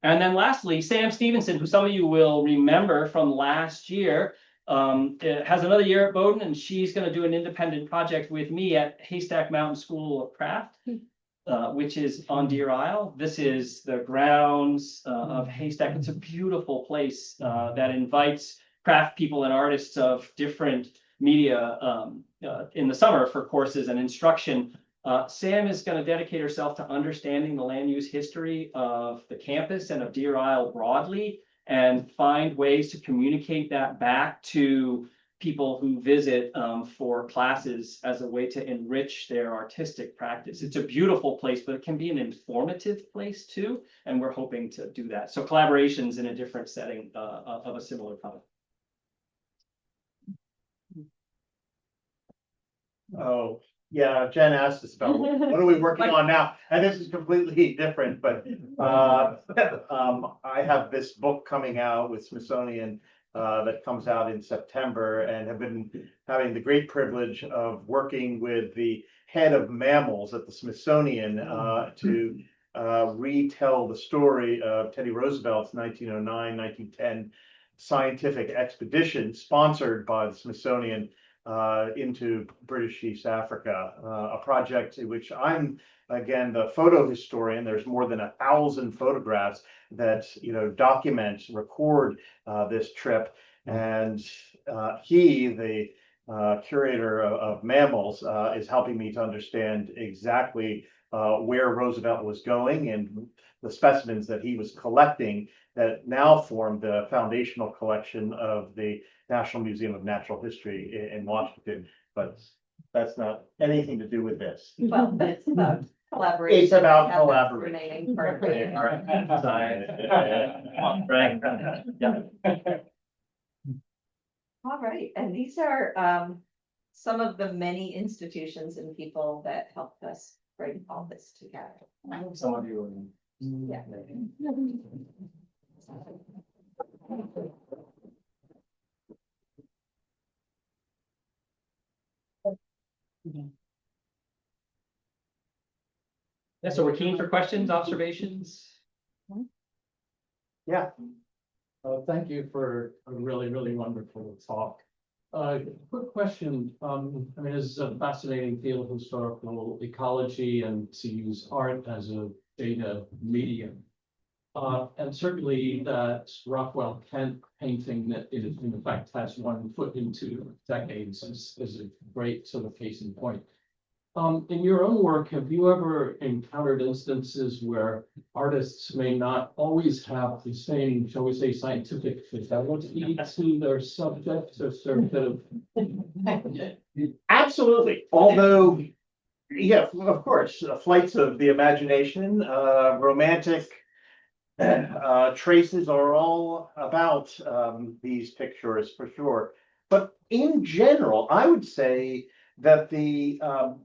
Speaker 4: And then lastly, Sam Stevenson, who some of you will remember from last year, has another year at Bowdoin, and she's going to do an independent project with me at Haystack Mountain School of Craft, which is on Deer Isle. This is the grounds of Haystack. It's a beautiful place that invites craft people and artists of different media in the summer for courses and instruction. Sam is going to dedicate herself to understanding the land use history of the campus and of Deer Isle broadly, and find ways to communicate that back to people who visit for classes as a way to enrich their artistic practice. It's a beautiful place, but it can be an informative place too, and we're hoping to do that. So collaborations in a different setting of a similar kind.
Speaker 5: Oh, yeah, Jen asked us about what are we working on now, and this is completely different, but I have this book coming out with Smithsonian that comes out in September, and have been having the great privilege of working with the head of mammals at the Smithsonian to retell the story of Teddy Roosevelt's 1909-1910 scientific expedition sponsored by the Smithsonian into British East Africa, a project in which I'm, again, the photo historian. There's more than 1,000 photographs that, document, record this trip. And he, the curator of mammals, is helping me to understand exactly where Roosevelt was going, and the specimens that he was collecting that now form the foundational collection of the National Museum of Natural History in Washington. But that's not anything to do with this.
Speaker 2: Well, it's about collaboration.
Speaker 5: It's about
Speaker 2: Have that
Speaker 5: collaboration.
Speaker 2: remaining part of it.
Speaker 4: All right. Yeah.
Speaker 2: All right, and these are some of the many institutions and people that helped us bring all this together.
Speaker 4: Some of you.
Speaker 2: Yeah.
Speaker 4: Yeah, so we're keen for questions, observations.
Speaker 5: Yeah.
Speaker 6: Thank you for a really, really wonderful talk. Quick question. I mean, this is a fascinating field of historical ecology, and to use art as a data medium. And certainly that Rockwell Kent painting that in fact has one foot into decades is a great sort of case in point. In your own work, have you ever encountered instances where artists may not always have the same, shall we say, scientific fidelity to their subjects, or sort of
Speaker 5: Absolutely. Although, yeah, of course, flights of the imagination, romantic traces are all about these pictures for sure. But in general, I would say that the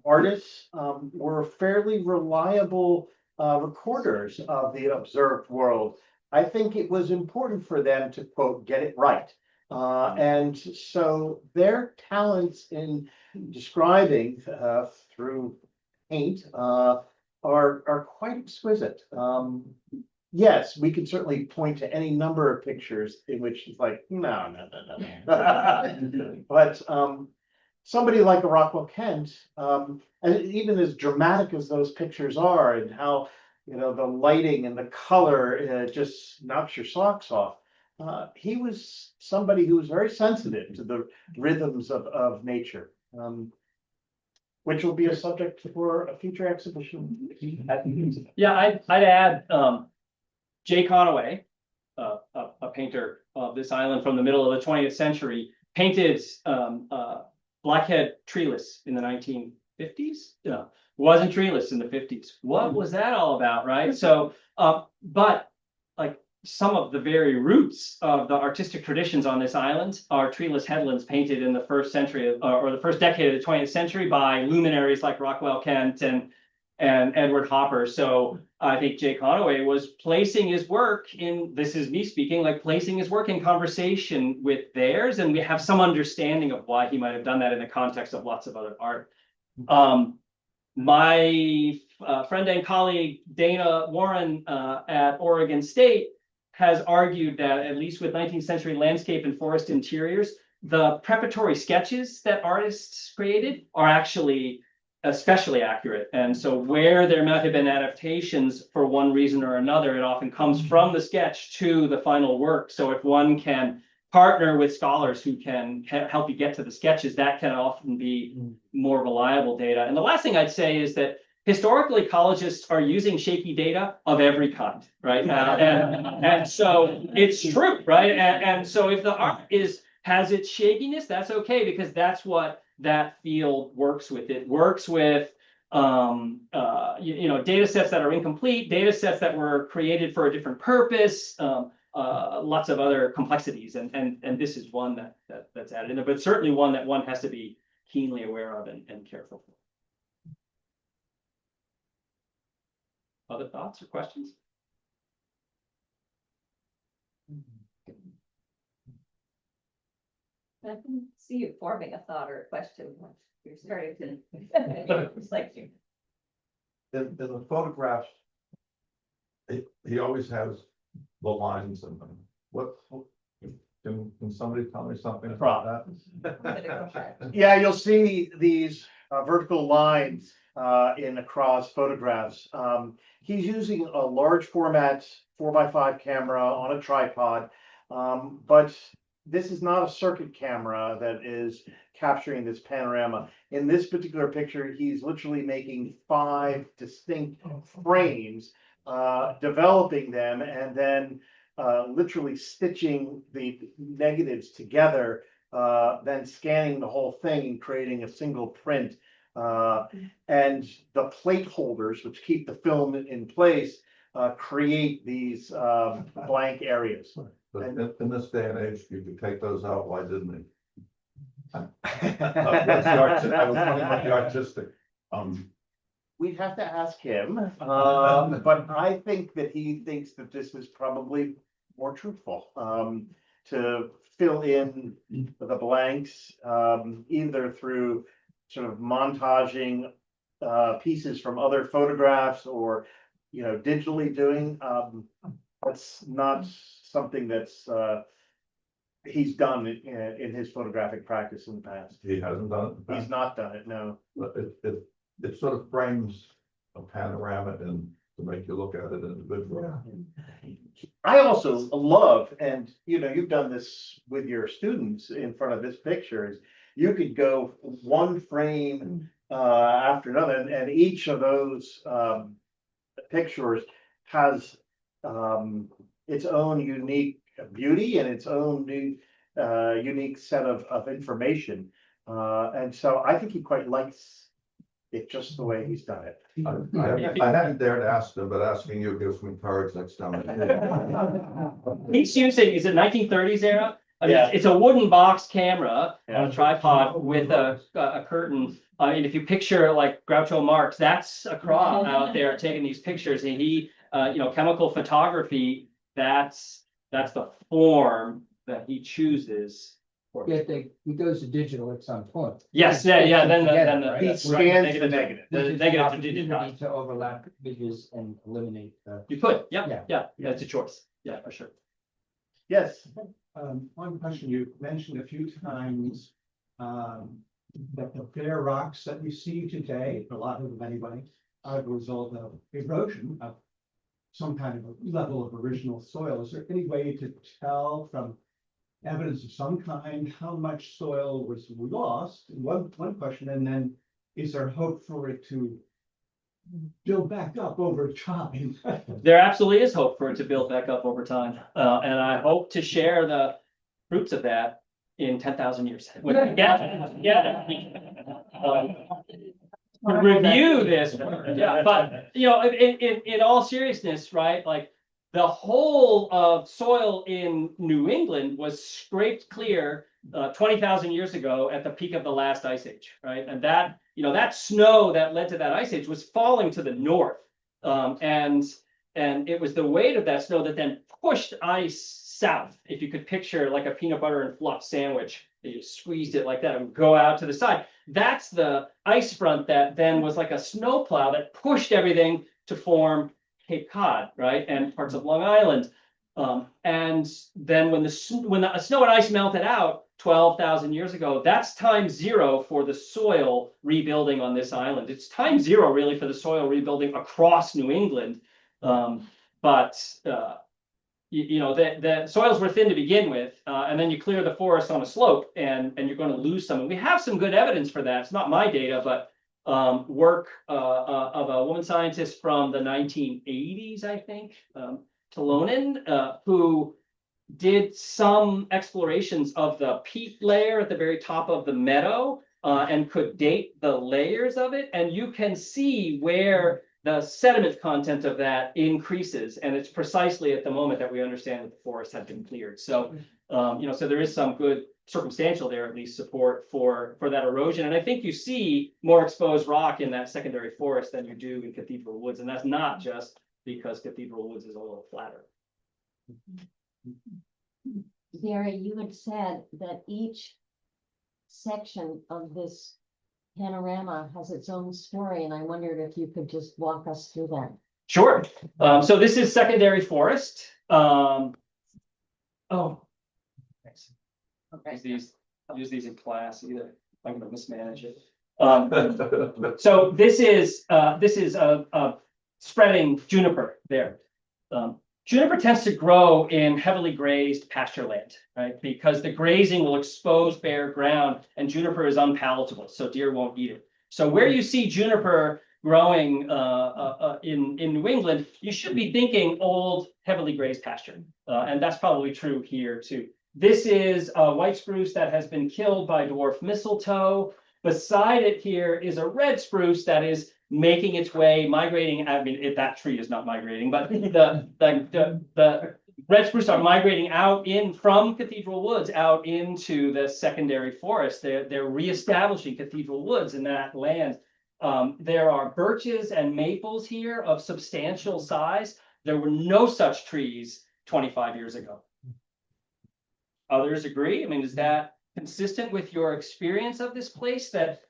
Speaker 5: artists were fairly reliable recorders of the observed world. I think it was important for them to, quote, get it right. And so their talents in describing through paint are quite exquisite. Yes, we can certainly point to any number of pictures in which it's like, no. But somebody like a Rockwell Kent, and even as dramatic as those pictures are, and how, the lighting and the color just knocks your socks off. he was somebody who was very sensitive to the rhythms of nature. Which will be a subject for a future exhibition.
Speaker 4: Yeah, I'd add, Jay Conaway, a painter of this island from the middle of the 20th century, painted, blackhead treeless in the 1950s. Yeah, wasn't treeless in the 50s. What was that all about, right? So, but like some of the very roots of the artistic traditions on this island are treeless headlands painted in the first century or the first decade of the 20th century by luminaries like Rockwell Kent and Edward Hopper. So I think Jay Conaway was placing his work in, this is me speaking, like placing his work in conversation with theirs, and we have some understanding of why he might have done that in the context of lots of other art. My friend and colleague Dana Warren at Oregon State has argued that, at least with 19th century landscape and forest interiors, the preparatory sketches that artists created are actually especially accurate. And so where there might have been adaptations for one reason or another, it often comes from the sketch to the final work. So if one can partner with scholars who can help you get to the sketches, that can often be more reliable data. And the last thing I'd say is that historically, ecologists are using shaky data of every kind, right? And so it's true, right? And so if the art has its shakiness, that's okay, because that's what that field works with. It works with data sets that are incomplete, data sets that were created for a different purpose, lots of other complexities, and this is one that's added in there, but certainly one that one has to be keenly aware of and careful for. Other thoughts or questions?
Speaker 2: I can see you forming a thought or a question once you're starting to. It's like you.
Speaker 7: In the photographs, he always has the lines and what, can somebody tell me something about that?
Speaker 5: Yeah, you'll see these vertical lines in across photographs. He's using a large format 4x5 camera on a tripod, but this is not a circuit camera that is capturing this panorama. In this particular picture, he's literally making 5 distinct frames, developing them, and then literally stitching the negatives together, then scanning the whole thing and creating a single print. And the plate holders, which keep the film in place, create these blank areas.
Speaker 7: But in this day and age, you could take those out, why didn't he? I was talking about the artistic.
Speaker 5: We'd have to ask him, but I think that he thinks that this is probably more truthful, to fill in the blanks, either through sort of montaging pieces from other photographs or, digitally doing. That's not something that's he's done in his photographic practice in the past.
Speaker 7: He hasn't done it in the past.
Speaker 5: He's not done it, no.
Speaker 7: But it sort of frames a panorama and to make you look at it individually.
Speaker 5: I also love, and you've done this with your students in front of this picture, is you could go one frame after another, and each of those pictures has its own unique beauty and its own unique set of information. And so I think he quite likes it just the way he's done it.
Speaker 7: I hadn't dared ask him, but asking you gives me courage next time.
Speaker 4: He's using, is it 1930s era? I mean,
Speaker 5: Yeah.
Speaker 4: it's a wooden box camera on
Speaker 5: Yeah.
Speaker 4: a tripod with a curtain. I mean, if you picture like Groucho Marx, that's a crop out there taking these pictures, and he, chemical photography, that's the form that he chooses.
Speaker 8: Yeah, he goes to digital at some point.
Speaker 4: Yes, yeah, then the.
Speaker 5: He
Speaker 8: Right.
Speaker 5: scans the negative.
Speaker 4: The
Speaker 8: This is
Speaker 4: negative to
Speaker 8: opportunity
Speaker 4: digitize.
Speaker 8: to overlap images and eliminate.
Speaker 4: You could,
Speaker 8: Yeah.
Speaker 4: yeah, that's a choice, yeah, for sure.
Speaker 5: Yes.
Speaker 9: One question, you mentioned a few times, that the bare rocks that we see today, a lot of them anyway, are the result of erosion of some kind of a level of original soil. Is there any way to tell from evidence of some kind how much soil was lost? One question, and then is there hope for it to build back up over time?
Speaker 4: There absolutely is hope for it to build back up over time. And I hope to share the fruits of that in 10,000 years. To review this, yeah, but in all seriousness, right? Like the whole of soil in New England was scraped clear 20,000 years ago at the peak of the last ice age, right? And that that snow that led to that ice age was falling to the north, and it was the weight of that snow that then pushed ice south. If you could picture like a peanut butter and fluff sandwich, you squeezed it like that and go out to the side. That's the ice front that then was like a snow plow that pushed everything to form Cape Cod, right, and parts of Long Island. And then when the snow and ice melted out 12,000 years ago, that's time zero for the soil rebuilding on this island. It's time zero really for the soil rebuilding across New England. The soils were thin to begin with, and then you clear the forest on a slope, and you're going to lose some. And we have some good evidence for that. It's not my data, but work of a woman scientist from the 1980s, I think, Logan, who did some explorations of the peat layer at the very top of the meadow, and could date the layers of it, and you can see where the sediment content of that increases, and it's precisely at the moment that we understand that the forest had been cleared. So, so there is some good circumstantial there, at least, support for that erosion. And I think you see more exposed rock in that secondary forest than you do in Cathedral Woods, and that's not just because Cathedral Woods is a little flatter.
Speaker 10: Gary, you had said that each section of this panorama has its own story, and I wondered if you could just walk us through that.
Speaker 4: Sure. So this is secondary forest. Thanks. I'll use these in class either. I'm going to mismanage it. So this is a spreading juniper there. Juniper tends to grow in heavily grazed pasture land, right? Because the grazing will expose bare ground, and juniper is unpalatable, so deer won't eat it. So where you see juniper growing in New England, you should be thinking old, heavily grazed pasture, and that's probably true here too. This is a white spruce that has been killed by dwarf mistletoe. Beside it here is a red spruce that is making its way, migrating. I mean, that tree is not migrating, but the red spruce are migrating out from Cathedral Woods out into the secondary forest. They're reestablishing Cathedral Woods in that land. There are birches and maples here of substantial size. There were no such trees 25 years ago. Others agree? I mean, is that consistent with your experience of this place, that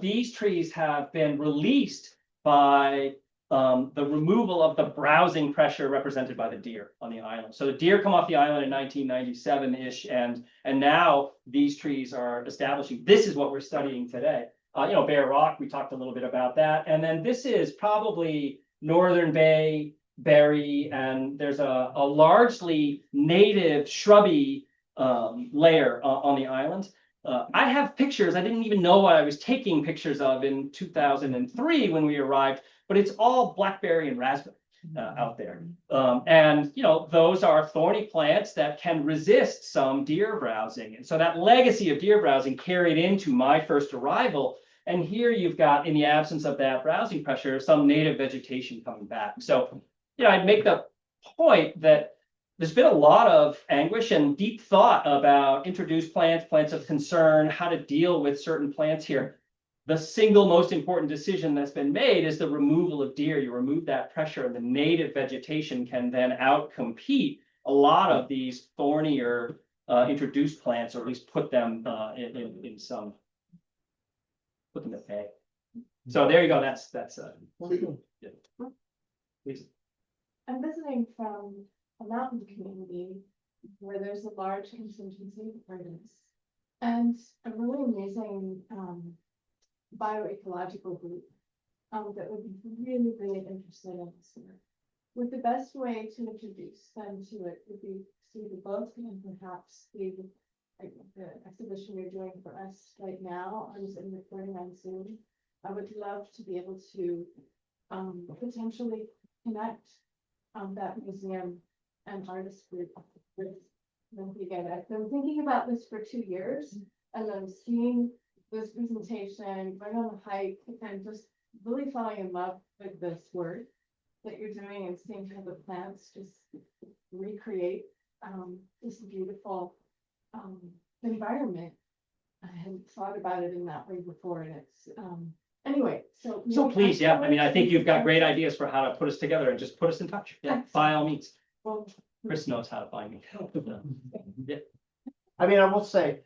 Speaker 4: these trees have been released by the removal of the browsing pressure represented by the deer on the island? So the deer come off the island in 1997-ish, and now these trees are establishing. This is what we're studying today. Bear Rock, we talked a little bit about that. And then this is probably Northern Bay berry, and there's a largely native shrubby layer on the island. I have pictures. I didn't even know what I was taking pictures of in 2003 when we arrived, but it's all blackberry and raspberry out there. And those are thorny plants that can resist some deer browsing. And so that legacy of deer browsing carried into my first arrival. And here you've got, in the absence of that browsing pressure, some native vegetation coming back. So, I'd make the point that there's been a lot of anguish and deep thought about introduced plants, plants of concern, how to deal with certain plants here. The single most important decision that's been made is the removal of deer. You remove that pressure, and the native vegetation can then outcompete a lot of these thornier introduced plants, or at least put them in some, put them at bay. So there you go. That's yeah. Please.
Speaker 11: I'm visiting from a mountain community where there's a large contingency of birds and a really amazing bioecological group that would be really, really interested in this work. would the best way to introduce them to it would be through the book and perhaps like the exhibition you're doing for us right now. I was in recording on Zoom. I would love to be able to potentially connect that museum and artist group with them together. I've been thinking about this for 2 years, and then seeing this presentation, going on the hike, and just really falling in love with this work that you're doing, and seeing how the plants just recreate this beautiful environment. I hadn't thought about it in that way before, and it's anyway, so.
Speaker 4: So please, yeah, I mean, I think you've got great ideas for how to put us together, and just put us in touch. Yeah, by all means.
Speaker 11: Well,
Speaker 4: Chris knows how to find me.
Speaker 5: I mean, I will say,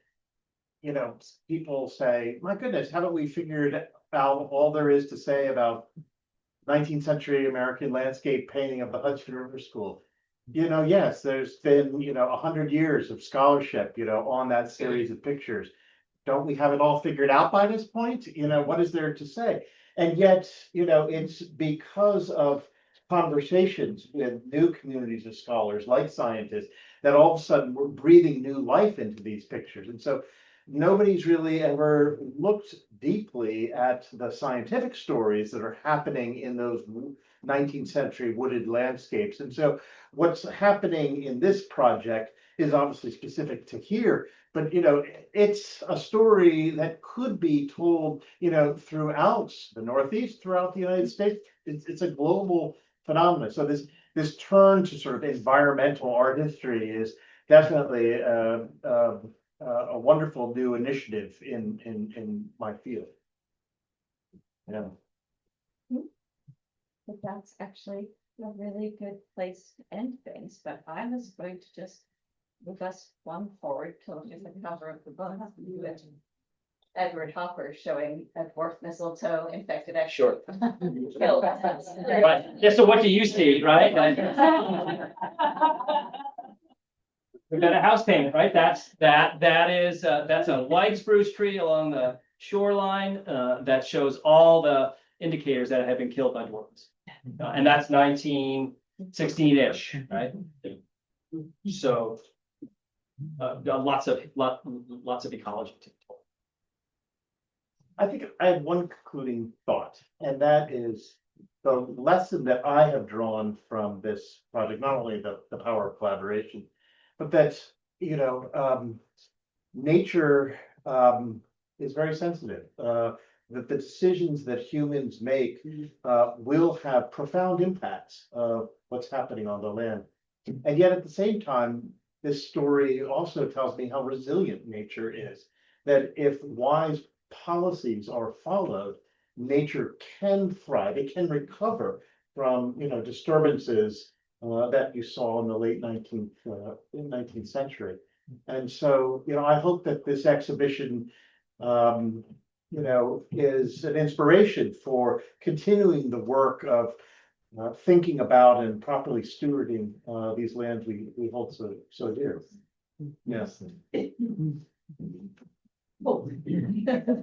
Speaker 5: you know, people say, my goodness, haven't we figured out all there is to say about 19th century American landscape painting of the Hudson River School? You know, yes, there's been, 100 years of scholarship, on that series of pictures. Don't we have it all figured out by this point? What is there to say? And yet, it's because of conversations with new communities of scholars like scientists that all of a sudden we're breathing new life into these pictures. And so nobody's really ever looked deeply at the scientific stories that are happening in those 19th century wooded landscapes. And so what's happening in this project is obviously specific to here, but it's a story that could be told, throughout the Northeast, throughout the United States. It's a global phenomenon. So this turn to sort of environmental art history is definitely a wonderful new initiative in my field. Yeah.
Speaker 2: But that's actually a really good place to end things, but I was going to just move us one forward to look at the cover of the book with Edward Hopper showing a dwarf mistletoe infected.
Speaker 4: Sure.
Speaker 2: Killed.
Speaker 4: Right. Yeah, so what do you see, right? We've got a house payment, right? That's a white spruce tree along the shoreline that shows all the indicators that have been killed by dwarves. And that's 1916-ish, right? So lots of ecology.
Speaker 5: I think I have one concluding thought, and that is the lesson that I have drawn from this project, not only the power of collaboration, but that, nature is very sensitive. That the decisions that humans make will have profound impacts of what's happening on the land. And yet at the same time, this story also tells me how resilient nature is, that if wise policies are followed, nature can thrive, it can recover from, disturbances that you saw in the late 19th century. And so, I hope that this exhibition, is an inspiration for continuing the work of thinking about and properly stewarding these lands we hold so dear. Yes.